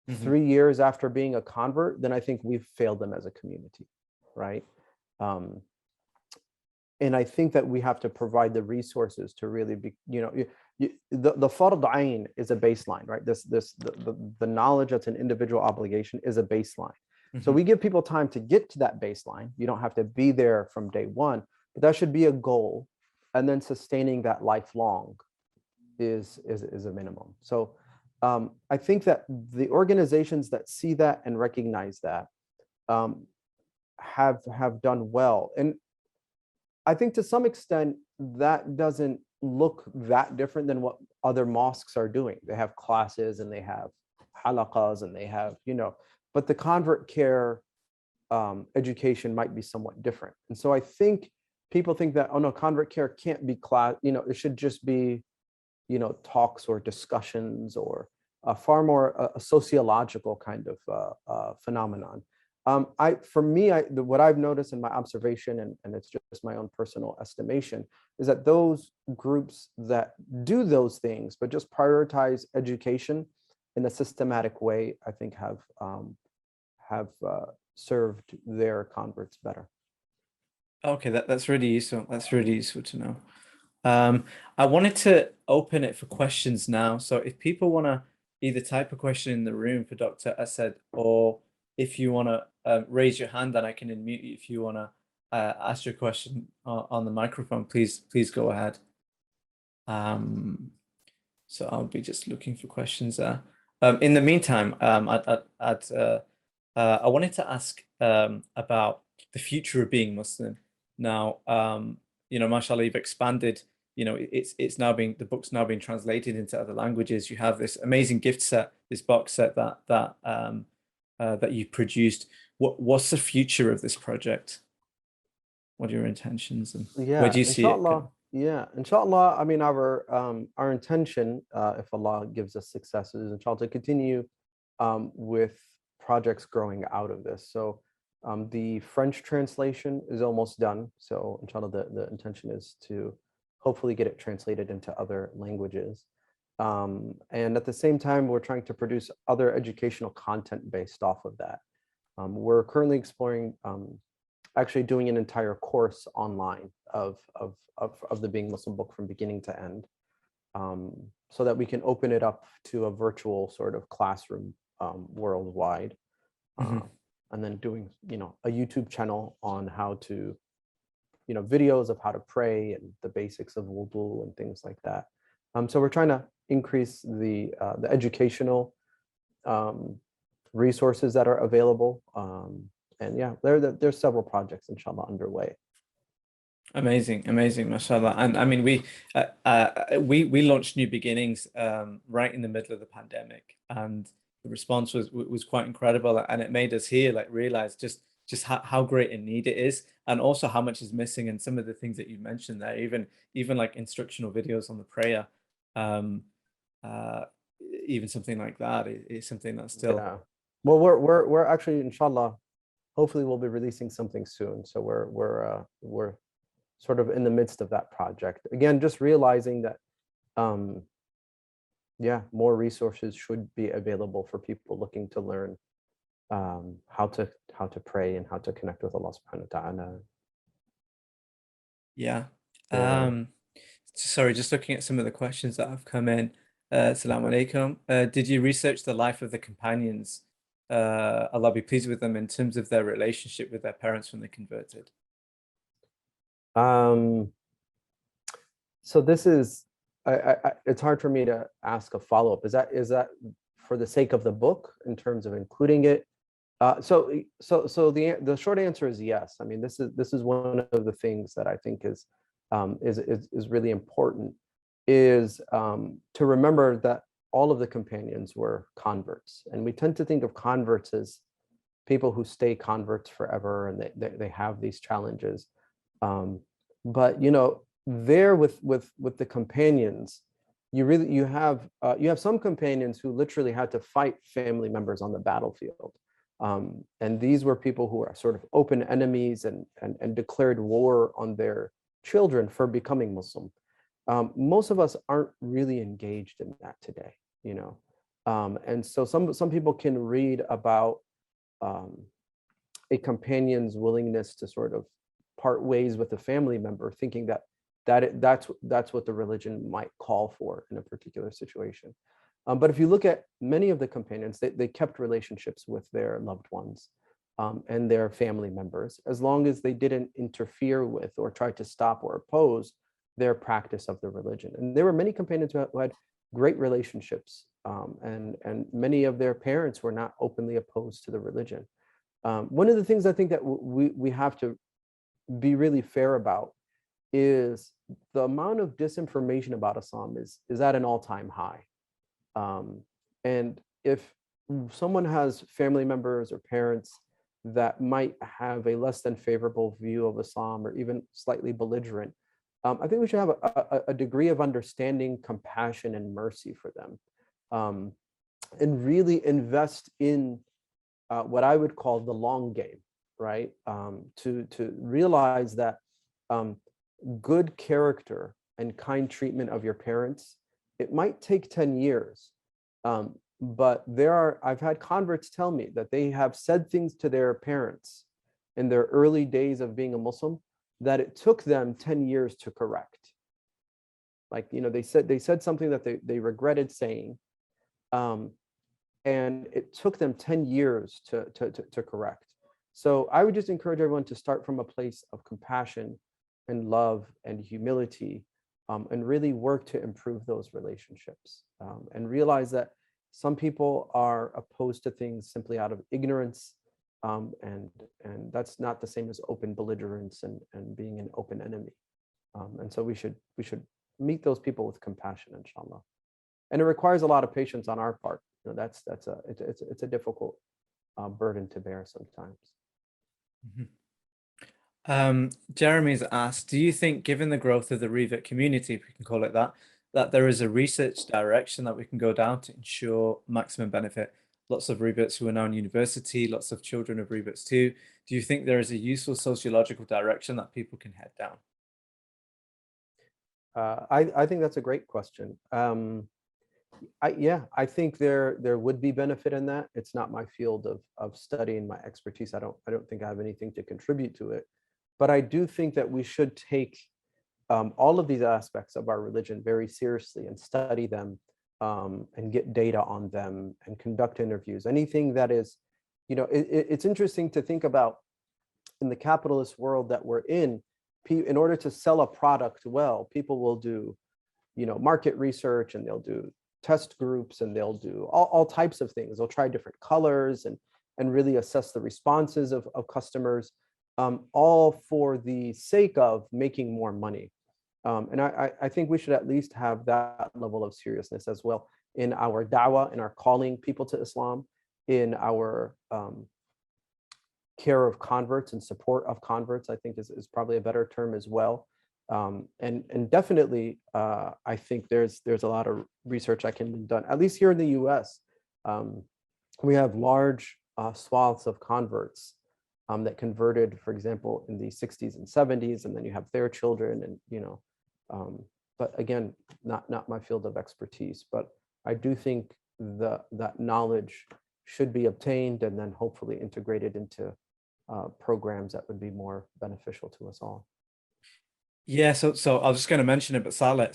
Mhm. 3 years after being a convert, then I think we've failed them as a community, right? Um, and I think that we have to provide the resources to really be, the fard ayn is a baseline, right? The knowledge that's an individual obligation is a baseline. So Mhm. we give people time to get to that baseline. You don't have to be there from day one, but that should be a goal. And then sustaining that lifelong is a minimum. So I think that the organizations that see that and recognize that um, have done well. And I think to some extent that doesn't look that different than what other mosques are doing. They have classes and they have halaqas and they have, but the convert care education might be somewhat different. And so I think people think that, oh no, convert care can't be class, it should just be, talks or discussions, or far more a sociological kind of phenomenon. For me, what I've noticed in my observation, and it's just my own personal estimation, is that those groups that do those things, but just prioritize education in a systematic way, I think have served their converts better. Okay, that's really useful. That's really useful to know. I wanted to open it for questions now. So if people want to either type a question in the room for Dr. Asad, or if you want to raise your hand, then I can unmute you if you want to ask your question on the microphone, please go ahead. So I'll be just looking for questions there. In the meantime, I wanted to ask about the future of being Muslim. Now, mashallah, you've expanded. It's now being, the book's now being translated into other languages. You have this amazing gift set, this box set that you produced. What's the future of this project? What are your intentions, and where Yeah, do you see it inshallah. going? Yeah, inshallah. I mean, our intention, if Allah gives us successes, inshallah, to continue with projects growing out of this. So the French translation is almost done. So inshallah, the intention is to hopefully get it translated into other languages. And at the same time, we're trying to produce other educational content based off of that. We're currently exploring actually doing an entire course online of the Being Muslim book from beginning to end, so that we can open it up to a virtual sort of classroom worldwide. Mhm. And then doing, a YouTube channel on how to, videos of how to pray and the basics of wudu and things like that. So we're trying to increase the educational resources that are available. And yeah, there's several projects, inshallah, underway. Amazing, amazing, mashallah. And I mean, we launched New Beginnings right in the middle of the pandemic, and the response was quite incredible, and it made us here like realize just how great a need it is, and also how much is missing, and some of the things that you mentioned there, even like instructional videos on the prayer, um, uh, even something like that is something that's still. Yeah. Well, we're actually, inshallah, hopefully we'll be releasing something soon. So we're sort of in the midst of that project. Again, just realizing that yeah, more resources should be available for people looking to learn how to pray and how to connect with Allah subhanahu wa ta'ala. Yeah. So Um, Sorry, just looking at some of the questions that have come in. Assalamu alaikum. Did you research the life of the companions? Allah be pleased with them, in terms of their relationship with their parents when they converted. um so this is it's hard for me to ask a follow-up. Is that for the sake of the book in terms of including it? The short answer is yes. I mean, this is one of the things that I think is really important, is to remember that all of the companions were converts, and we tend to think of converts as people who stay converts forever, and they have these challenges. Um, but there with the companions, you have some companions who literally had to fight family members on the battlefield. And these were people who are sort of open enemies, and declared war on their children for becoming Muslim. Most of us aren't really engaged in that today, and so some people can read about um, a companion's willingness to sort of part ways with a family member, thinking that's what the religion might call for in a particular situation. But if you look at many of the companions, they kept relationships with their loved ones, and their family members, as long as they didn't interfere with or try to stop or oppose their practice of the religion. And there were many companions who had great relationships, and many of their parents were not openly opposed to the religion. One of the things I think that we have to be really fair about is the amount of disinformation about Islam is at an all-time high. And if someone has family members or parents that might have a less than favorable view of Islam, or even slightly belligerent, I think we should have a degree of understanding, compassion, and mercy for them, and really invest in what I would call the long game, right? To realize that good character and kind treatment of your parents, it might take 10 years. But I've had converts tell me that they have said things to their parents in their early days of being a Muslim that it took them 10 years to correct. Like, they said something that they regretted saying, and it took them 10 years to correct. So I would just encourage everyone to start from a place of compassion and love and humility, and really work to improve those relationships, and realize that Some people are opposed to things simply out of ignorance, and that's not the same as open belligerence and being an open enemy. And so we should meet those people with compassion, inshallah. And it requires a lot of patience on our part. You know, it's a difficult burden to bear sometimes. Jeremy's asked, do you think, given the growth of the Revit community, if we can call it that, that there is a research direction that we can go down to ensure maximum benefit? Lots of Revits who are now in university, lots of children of Revits too. Do you think there is a useful sociological direction that people can head down? I think that's a great question. I think there would be benefit in that. It's not my field of study and my expertise. I don't think I have anything to contribute to it. But I do think that we should take all of these aspects of our religion very seriously and study them, and get data on them and conduct interviews. Anything that is, you know, it's interesting to think about in the capitalist world that we're in order to sell a product well, people will do, you know, market research, and they'll do test groups, and they'll do all types of things. They'll try different colors and really assess the responses of customers, all for the sake of making more money. And I think we should at least have that level of seriousness as well in our da'wah, in our calling people to Islam, in our care of converts and support of converts, I think is probably a better term as well. And definitely, I think there's a lot of research that can be done, at least here in the US. We have large swaths of converts that converted, for example, in the 60s and 70s, and then you have their children, and, you know, but again, not my field of expertise, but I do think that knowledge should be obtained and then hopefully integrated into programs that would be more beneficial to us all. Yeah, so I was just going to mention it, but Saleh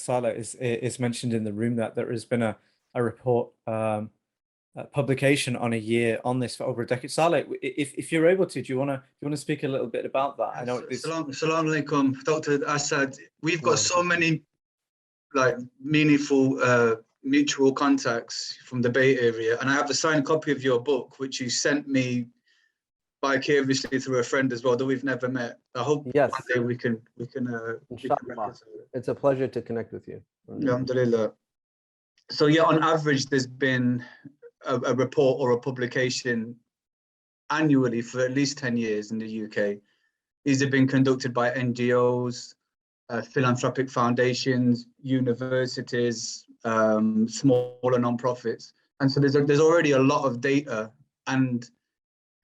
is mentioned in the room that there has been a report, a publication on a year on this for over a decade. Saleh, if you're able to, do you want to speak a little bit about that? I know this. Assalamu alaikum, Dr. Asad. We've got so many like meaningful mutual contacts from the Bay Area, and I have the signed copy of your book, which you sent me vicariously through a friend as well, though we've never met. I hope one day we can Inshallah. It's a pleasure to connect with you. Alhamdulillah. So yeah, on average, there's been a report or a publication annually for at least 10 years in the UK. These have been conducted by NGOs, philanthropic foundations, universities, smaller non-profits. And so there's already a lot of data, and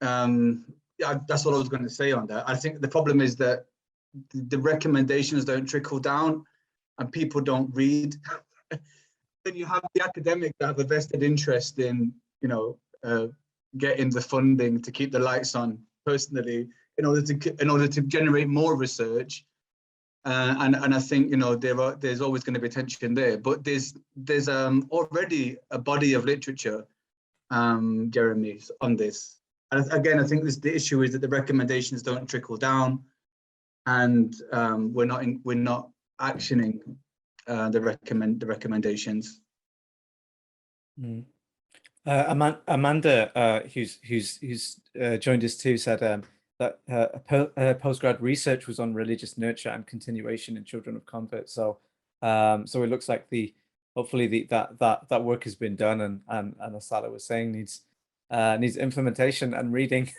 yeah, that's what I was going to say on that. I think the problem is that the recommendations don't trickle down and people don't read. Then you have the academic that have a vested interest in, you know, getting the funding to keep the lights on personally in order to generate more research. And I think, you know, there's always going to be tension there, but there's already a body of literature, Jeremy, on this. And again, I think the issue is that the recommendations don't trickle down, and we're not actioning the recommendations. Mm. Amanda, who's joined us too, said that her postgrad research was on religious nurture and continuation in children of converts. So so it looks like hopefully that work has been done, and as Salah was saying, needs implementation and reading.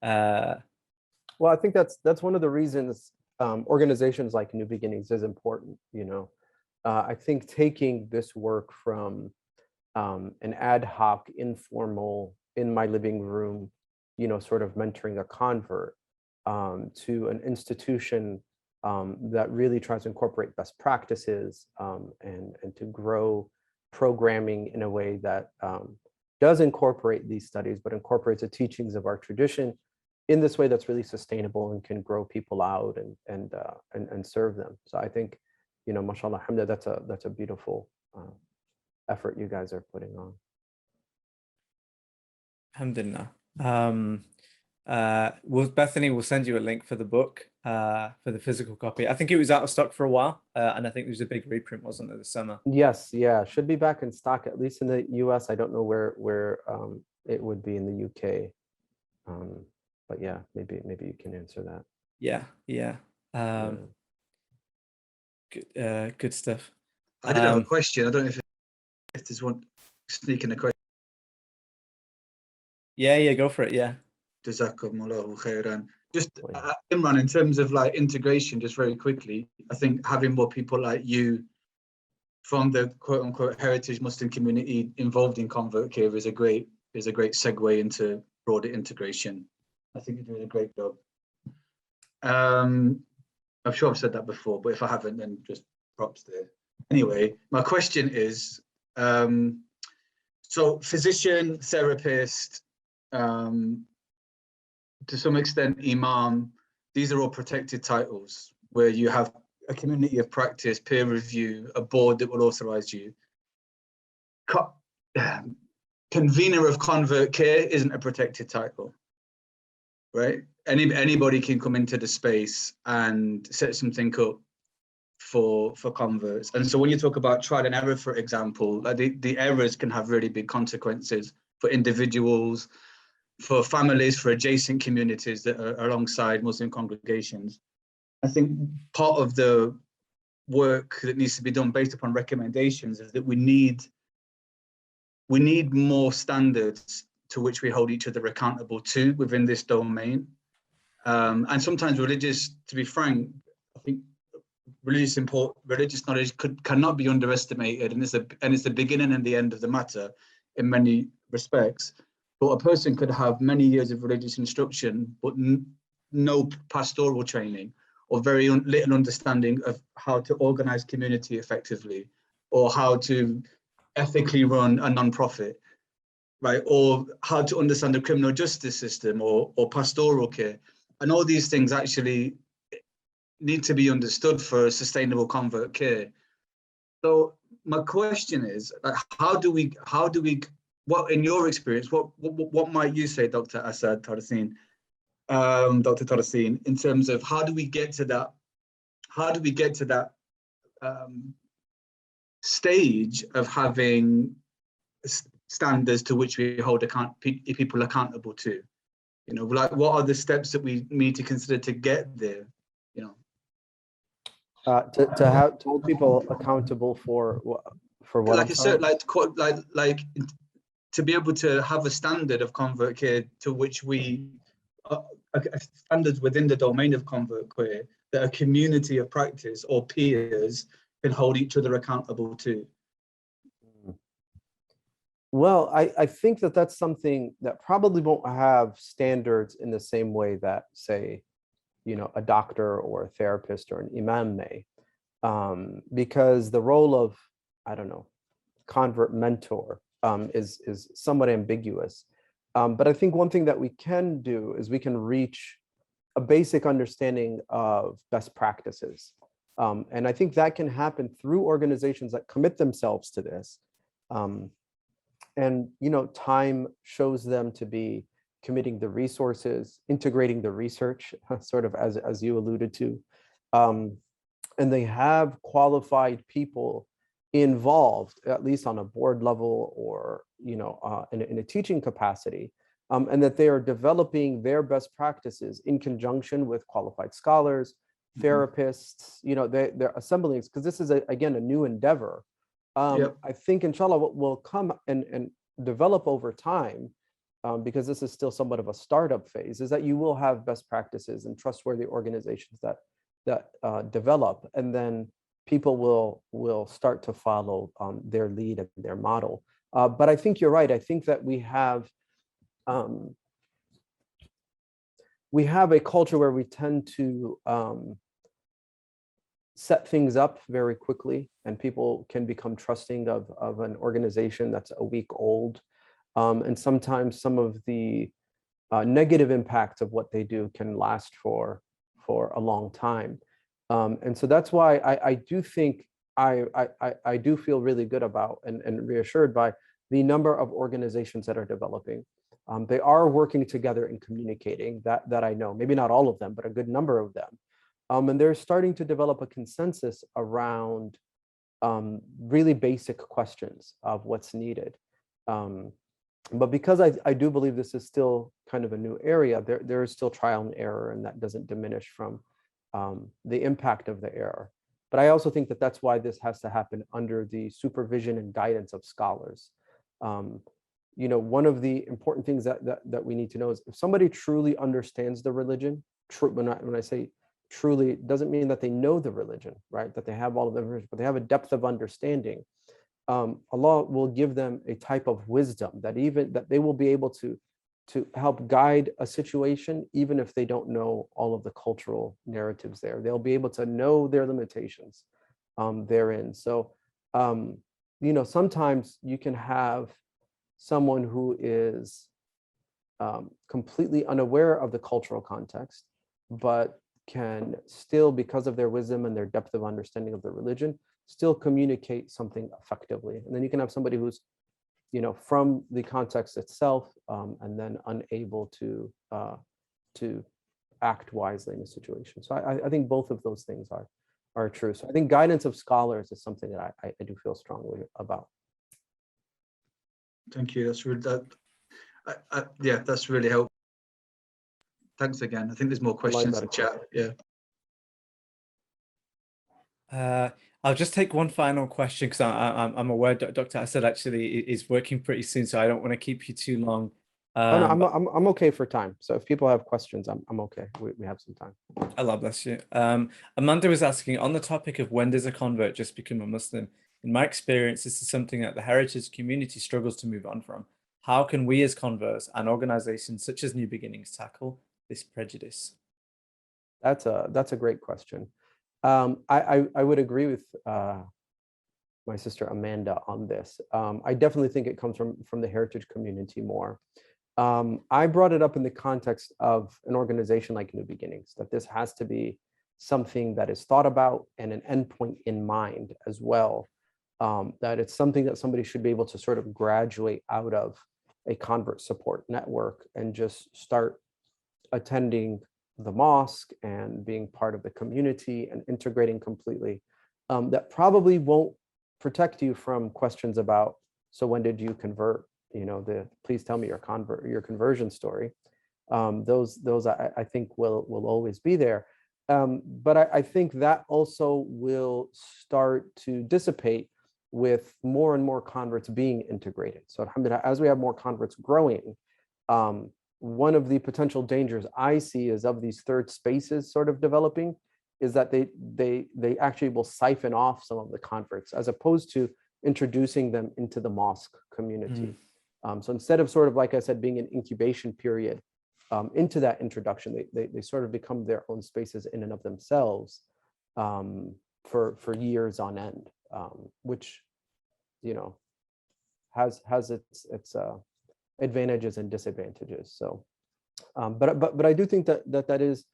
Well, I think that's one of the reasons organizations like New Beginnings is important. You know, I think taking this work from an ad hoc, informal, in my living room, you know, sort of mentoring a convert, to an institution that really tries to incorporate best practices, and to grow programming in a way that does incorporate these studies, but incorporates the teachings of our tradition in this way that's really sustainable and can grow people out and serve them. So I think, you know, mashallah, alhamdulillah, that's a beautiful effort you guys are putting on. Alhamdulillah. Bethany will send you a link for the book, for the physical copy. I think it was out of stock for a while, and I think there was a big reprint, wasn't there, this summer? Yes, yeah, should be back in stock, at least in the US. I don't know where it would be in the UK. But yeah, maybe you can answer that. Yeah, yeah. Yeah. Good stuff. I did have a question. I don't know if there's one sneaking a question. Yeah, go for it. Yeah. Jazakumullahu khairan. Just Imran, in terms of like integration, just very quickly, I think having more people like you from the quote unquote heritage Muslim community involved in convert care is a great segue into broader integration. I think you're doing a great job. I'm sure I've said that before, but if I haven't, then just props there. Anyway, my question is, so physician, therapist, to some extent, imam, these are all protected titles where you have a community of practice, peer review, a board that will authorize you. Convener of convert care isn't a protected title, right? Anybody can come into the space and set something up for converts. And so when you talk about trial and error, for example, like the errors can have really big consequences for individuals, for families, for adjacent communities that are alongside Muslim congregations. I think part of the work that needs to be done based upon recommendations is that we need more standards to which we hold each other accountable to within this domain. And sometimes religious, to be frank, I think religious knowledge cannot be underestimated, and it's the beginning and the end of the matter in many respects. But a person could have many years of religious instruction, but no pastoral training, or very little understanding of how to organize community effectively, or how to ethically run a non-profit, right? Or how to understand the criminal justice system or pastoral care. And all these things actually need to be understood for sustainable convert care. So my question is, like, how do we, what in your experience, what might you say, Dr. Asad Tarsin, Dr. Tarsin, in terms of how do we get to that stage of having standards to which we hold people accountable to? You know, like, what are the steps that we need to consider to get there? You know, to hold people accountable for what? Like a certain, like to be able to have a standard of convert care to which we standards within the domain of convert care that a community of practice or peers can hold each other accountable to. Well, I think that that's something that probably won't have standards in the same way that, say, you know, a doctor or a therapist or an imam may, because the role of, I don't know, convert mentor is somewhat ambiguous. But I think one thing that we can do is we can reach a basic understanding of best practices. And I think that can happen through organizations that commit themselves to this. And, you know, time shows them to be committing the resources, integrating the research, sort of as you alluded to. And they have qualified people involved, at least on a board level or, you know, in a teaching capacity, and that they are developing their best practices in conjunction with qualified scholars, therapists, you know, they're assembling, because this is, again, a new endeavor. Yep. I think, inshallah, what will come and develop over time, because this is still somewhat of a startup phase, is that you will have best practices and trustworthy organizations that develop, and then people will start to follow their lead and their model. But I think you're right. I think that we have a culture where we tend to set things up very quickly, and people can become trusting of an organization that's a week old. And sometimes some of the negative impacts of what they do can last for a long time. And so that's why I do think I do feel really good about and reassured by the number of organizations that are developing. They are working together and communicating, that I know, maybe not all of them, but a good number of them. And they're starting to develop a consensus around really basic questions of what's needed. But because I do believe this is still kind of a new area, there is still trial and error, and that doesn't diminish from the impact of the error. But I also think that that's why this has to happen under the supervision and guidance of scholars. One of the important things that we need to know is if somebody truly understands the religion, when I say truly, it doesn't mean that they know the religion, right? That they have all of the information, but they have a depth of understanding. Allah will give them a type of wisdom that they will be able to help guide a situation, even if they don't know all of the cultural narratives there. They'll be able to know their limitations therein. So, sometimes you can have someone who is completely unaware of the cultural context, but can still, because of their wisdom and their depth of understanding of the religion, still communicate something effectively. And then you can have somebody who's, from the context itself, and then unable to act wisely in a situation. So I think both of those things are true. So I think guidance of scholars is something that I do feel strongly about. Thank you. That's really yeah, that's really helpful. Thanks again. I think there's more questions in chat. Yeah. I'll just take one final question because I'm aware Dr. Asad actually is working pretty soon, so I don't want to keep you too long. No, I'm okay for time. So if people have questions, I'm okay. We have some time. Allah bless you. Amanda was asking, on the topic of when does a convert just become a Muslim? In my experience, this is something that the heritage community struggles to move on from. How can we as converts and organizations such as New Beginnings tackle this prejudice? That's a great question. I would agree with my sister Amanda on this. I definitely think it comes from the heritage community more. I brought it up in the context of an organization like New Beginnings, that this has to be something that is thought about and an endpoint in mind as well. That it's something that somebody should be able to sort of graduate out of a convert support network and just start attending the mosque and being part of the community and integrating completely. That probably won't protect you from questions about, so when did you convert? Please tell me your conversion story. Those I think will always be there. But I think that also will start to dissipate with more and more converts being integrated. So alhamdulillah, as we have more converts growing, one of the potential dangers I see is of these third spaces sort of developing, is that they actually will siphon off some of the converts as opposed to introducing them into the mosque community. So instead of sort of, like I said, being an incubation period into that introduction, they sort of become their own spaces in and of themselves for years on end, which has its advantages and disadvantages. So, but I do think that is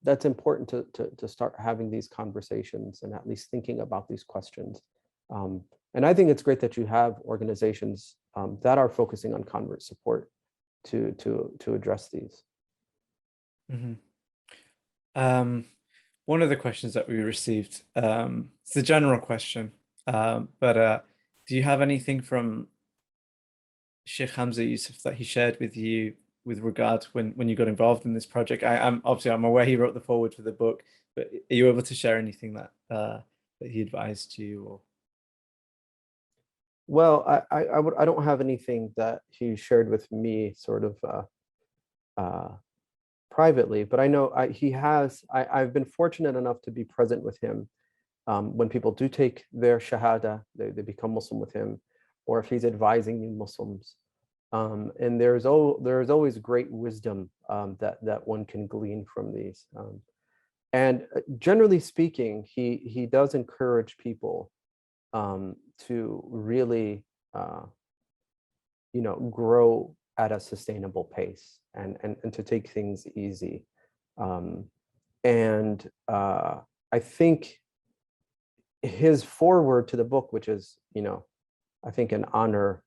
that's important to start having these conversations and at least thinking about these questions. And I think it's great that you have organizations that are focusing on convert support to address these. One of the questions that we received, it's a general question, but do you have anything from Sheikh Hamza Yusuf that he shared with you with regard when you got involved in this project? I'm aware he wrote the foreword for the book, but are you able to share anything that he advised you? Or? Well, I don't have anything that he shared with me sort of privately, but I know I've been fortunate enough to be present with him when people do take their shahada, they become Muslim with him, or if he's advising new Muslims. And there's always great wisdom that one can glean from these. And generally speaking, he does encourage people to really, grow at a sustainable pace and to take things easy. And I think his foreword to the book, which is, I think an honor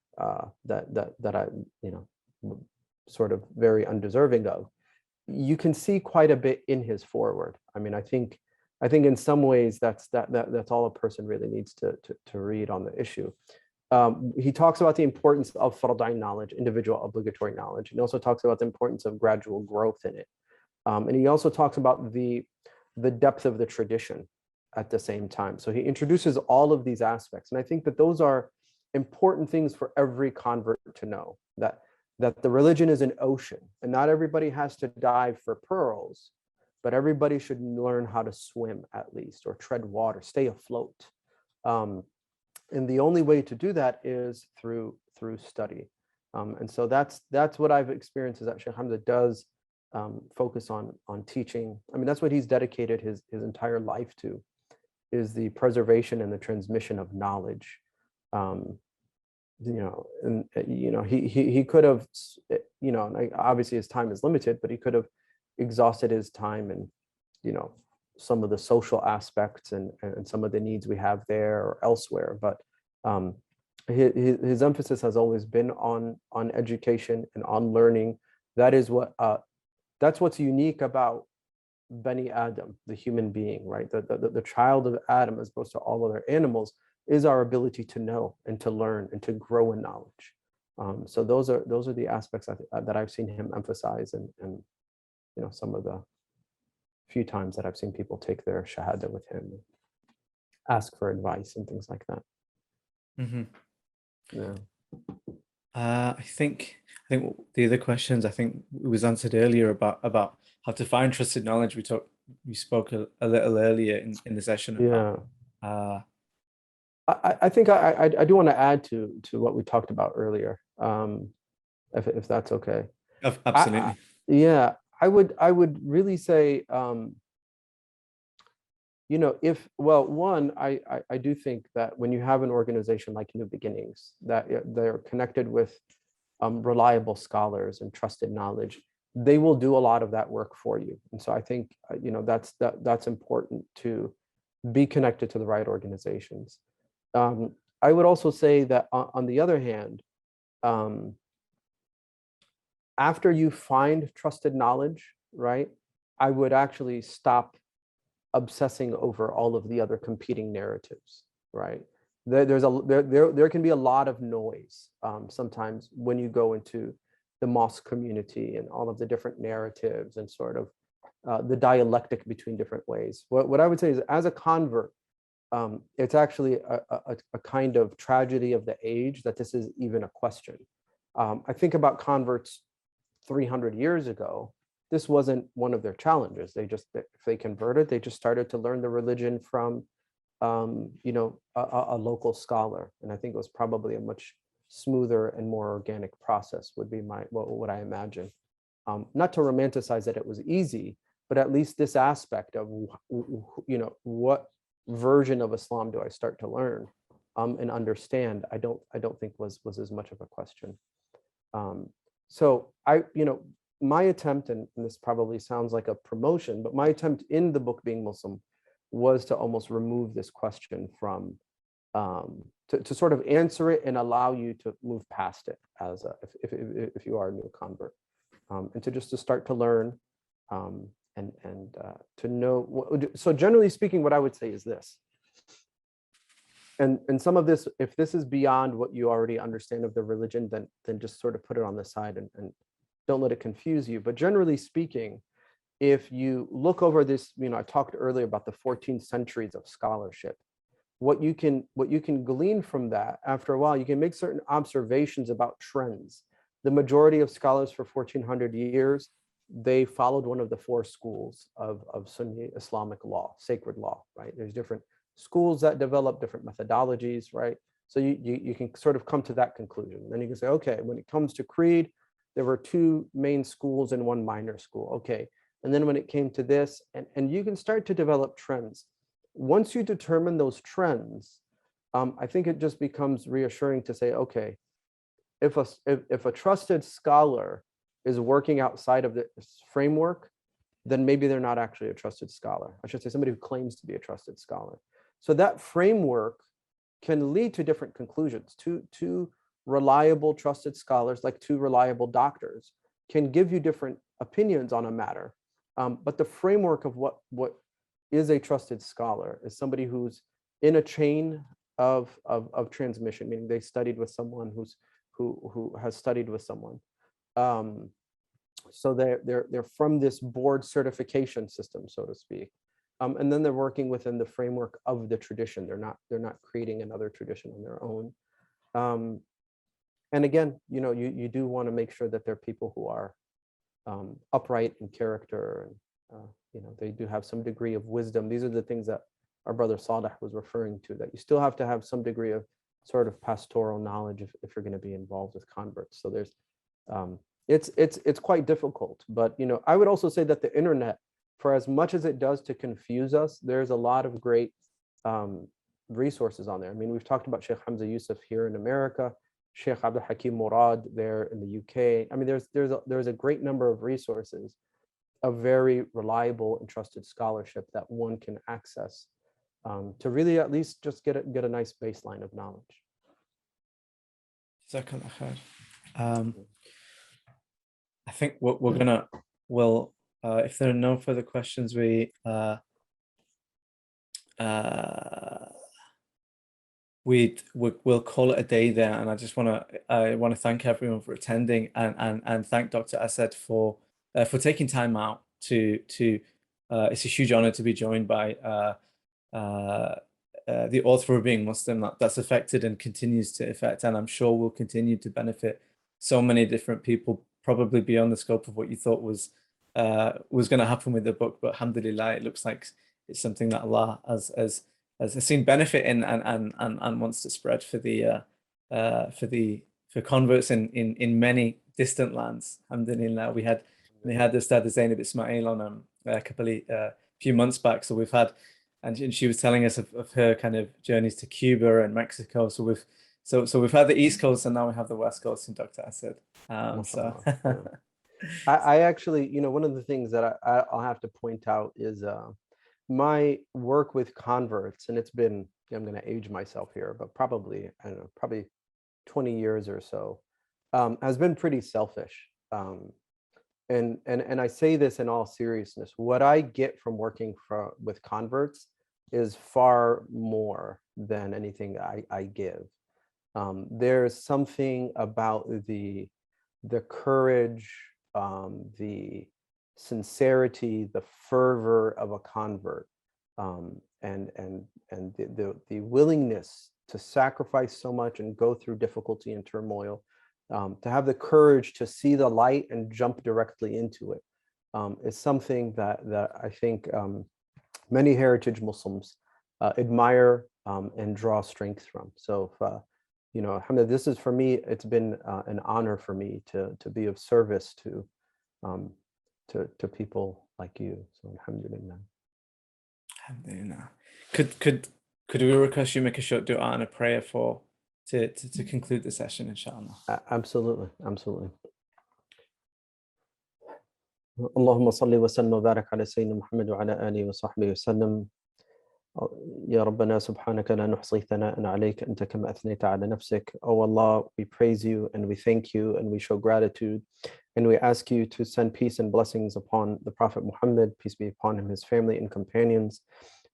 that I, sort of very undeserving of, you can see quite a bit in his foreword. I mean, I think in some ways that's all a person really needs to read on the issue. He talks about the importance of fardain knowledge, individual obligatory knowledge. He also talks about the importance of gradual growth in it. And he also talks about the depth of the tradition at the same time. So he introduces all of these aspects. And I think that those are important things for every convert to know, that the religion is an ocean and not everybody has to dive for pearls, but everybody should learn how to swim at least, or tread water, stay afloat. And the only way to do that is through study. And so that's what I've experienced, is that Sheikh Hamza does focus on teaching. I mean, that's what he's dedicated his entire life to, is the preservation and the transmission of knowledge. He could have, obviously his time is limited, but he could have exhausted his time in, some of the social aspects and some of the needs we have there or elsewhere. But his emphasis has always been on education and on learning. That's what's unique about Bani Adam, the human being, right? The child of Adam, as opposed to all other animals, is our ability to know and to learn and to grow in knowledge. So those are the aspects that I've seen him emphasize, and some of the few times that I've seen people take their shahada with him, ask for advice and things like that. Mm-hmm. Yeah. I think the other questions, I think it was answered earlier about how to find trusted knowledge. We spoke a little earlier in the session about, I think I do want to add to what we talked about earlier, if that's okay. Absolutely. I would really say, I do think that when you have an organization like New Beginnings, that they're connected with reliable scholars and trusted knowledge, they will do a lot of that work for you. And so I think that's important, to be connected to the right organizations. I would also say that on the other hand, after you find trusted knowledge, right, I would actually stop obsessing over all of the other competing narratives, right? There can be a lot of noise sometimes when you go into the mosque community and all of the different narratives and sort of the dialectic between different ways. What I would say is, as a convert, it's actually a kind of tragedy of the age that this is even a question. I think about converts 300 years ago. This wasn't one of their challenges. If they converted, they just started to learn the religion from, a local scholar. And I think it was probably a much smoother and more organic process, would be what I imagine. Not to romanticize that it was easy, but at least this aspect of, what version of Islam do I start to learn and understand, I don't think was as much of a question. So my attempt, and this probably sounds like a promotion, but my attempt in the book Being Muslim was to almost remove this question from, to sort of answer it and allow you to move past it as if you are a new convert, and to start to learn, and to know. So generally speaking, what I would say is this, and some of this, if this is beyond what you already understand of the religion, then just sort of put it on the side and don't let it confuse you. But generally speaking, if you look over this, I talked earlier about the 14 centuries of scholarship. What you can glean from that, after a while, you can make certain observations about trends. The majority of scholars for 1400 years, they followed one of the four schools of Sunni Islamic law, sacred law, right? There's different schools that develop different methodologies, right? So you can sort of come to that conclusion. Then you can say, okay, when it comes to creed, there were two main schools and one minor school. Okay. And then when it came to this, and you can start to develop trends. Once you determine those trends, I think it just becomes reassuring to say, okay, if a trusted scholar is working outside of this framework, then maybe they're not actually a trusted scholar. I should say somebody who claims to be a trusted scholar. So that framework can lead to different conclusions, to reliable, trusted scholars, like two reliable doctors, can give you different opinions on a matter. But the framework of what is a trusted scholar is somebody who's in a chain of transmission, meaning they studied with someone who has studied with someone. So they're from this board certification system, so to speak. And then they're working within the framework of the tradition. They're not creating another tradition on their own. And again, you do want to make sure that they're people who are upright in character, and they do have some degree of wisdom. These are the things that our brother Saleh was referring to, that you still have to have some degree of sort of pastoral knowledge if you're going to be involved with converts. So there's it's quite difficult. But I would also say that the internet, for as much as it does to confuse us, there's a lot of great resources on there. I mean, we've talked about Sheikh Hamza Yusuf here in America, Sheikh Abdul Hakim Murad there in the UK. I mean, there's a great number of resources of very reliable and trusted scholarship that one can access to really at least just get a nice baseline of knowledge. Jazakallah khair. I think we'll if there are no further questions, we'll call it a day there. And I want to thank everyone for attending, and thank Dr. Asad for taking time out to it's a huge honor to be joined by the author of Being Muslim that's affected and continues to affect, and I'm sure will continue to benefit so many different people, probably beyond the scope of what you thought was going to happen with the book. But alhamdulillah, it looks like it's something that Allah has seen benefit in and wants to spread for converts in many distant lands. Alhamdulillah, we had the Ustad Zainab Ismail on a few months back, so we've had, and she was telling us of her kind of journeys to Cuba and Mexico. So we've had the East Coast, and now we have the West Coast in Dr. Asad. I actually, one of the things that I'll have to point out is my work with converts, and it's been, I'm going to age myself here, but probably 20 years or so, has been pretty selfish. And I say this in all seriousness. What I get from working with converts is far more than anything I give. There's something about the courage, the sincerity, the fervor of a convert, and the willingness to sacrifice so much and go through difficulty and turmoil, to have the courage to see the light and jump directly into it, is something that I think many heritage Muslims admire and draw strength from. So alhamdulillah, this is, for me, it's been an honor for me to be of service to people like you. So alhamdulillah. Alhamdulillah. Could we request you make a short dua and a prayer to conclude the session, inshallah? Absolutely. اللهم صل وسلم وبارك على سيدنا محمد وعلى آله وصحبه وسلم. يا ربنا سبحانك لا نحصي ثناء عليك أنت كما أثنيت على نفسك. Oh Allah, we praise you and we thank you and we show gratitude, and we ask you to send peace and blessings upon the Prophet Muhammad, peace be upon him, his family and companions.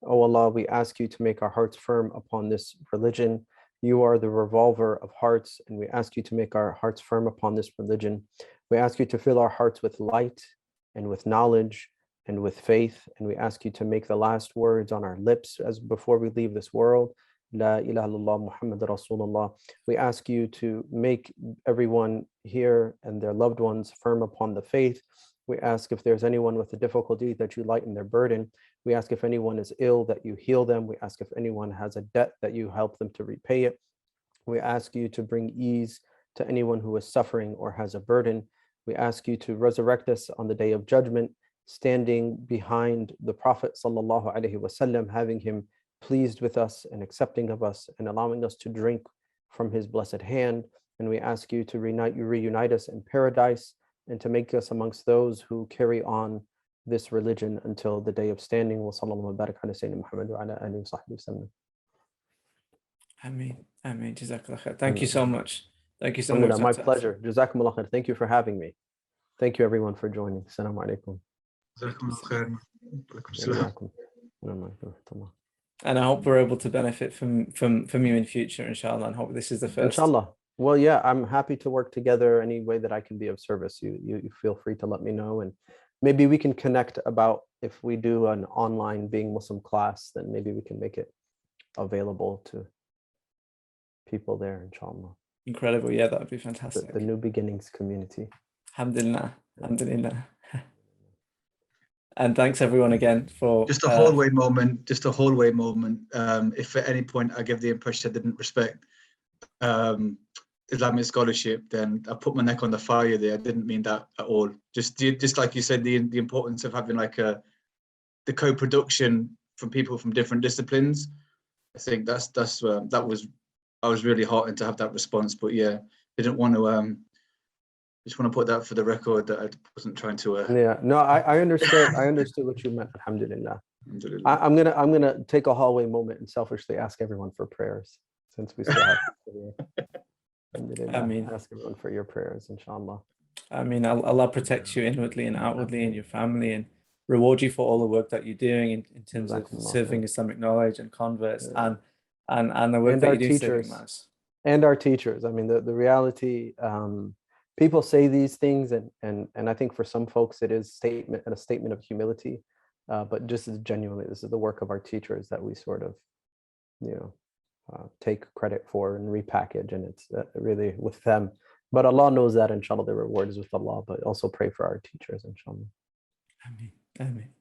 Oh Allah, we ask you to make our hearts firm upon this religion. You are the revolver of hearts, and we ask you to make our hearts firm upon this religion. We ask you to fill our hearts with light and with knowledge and with faith, and we ask you to make the last words on our lips as before we leave this world, La ilaha illallah Muhammad Rasulullah. We ask you to make everyone here and their loved ones firm upon the faith. We ask if there's anyone with a difficulty that you lighten their burden. We ask if anyone is ill that you heal them. We ask if anyone has a debt that you help them to repay it. We ask you to bring ease to anyone who is suffering or has a burden. We ask you to resurrect us on the day of judgment, standing behind the Prophet sallallahu alaihi wasallam, having him pleased with us and accepting of us and allowing us to drink from his blessed hand. And we ask you to reunite us in paradise and to make us amongst those who carry on this religion until the day of standing. Wa sallallahu wa barak ala sayyidina Muhammad wa ala alihi wa sahbihi wa sallam. Ameen. Jazakallah khair. Thank you so much. Thank you so much. My Dr. pleasure. Jazakumullah khair. Thank you for having me. Thank you everyone for joining. Assalamu alaikum. And I hope we're able to benefit from you in future, inshallah, and hope this is the first. Inshallah. Well, yeah, I'm happy to work together any way that I can be of service. You feel free to let me know, and maybe we can connect about if we do an online Being Muslim class, then maybe we can make it available to people there, inshallah. Incredible. Yeah, that would be fantastic. The New Beginnings community. Alhamdulillah. Alhamdulillah. And thanks everyone again for just a hallway moment. If at any point I give the impression I didn't respect Islamic scholarship, then I put my neck on the fire there. I didn't mean that at all. Just like you said, the importance of having like the co-production from people from different disciplines. I think I was really heartened to have that response. But yeah, didn't want to just want to put that for the record that I wasn't trying to yeah, no, I understood what you meant. Alhamdulillah. I'm gonna take a hallway moment and selfishly ask everyone for prayers, since we still have ask everyone for your prayers, inshallah. I mean, Allah protects you inwardly and outwardly, and your family, and reward you for all the work that you're doing in terms of serving Islamic knowledge and converts, and the work that you do serving mass. And our teachers. I mean, the reality, people say these things, and I think for some folks it is a statement of humility, but just as genuinely, this is the work of our teachers that we sort of, take credit for and repackage, and it's really with them. But Allah knows that, inshallah, the reward is with Allah, but also pray for our teachers, inshallah. Ameen. Ameen.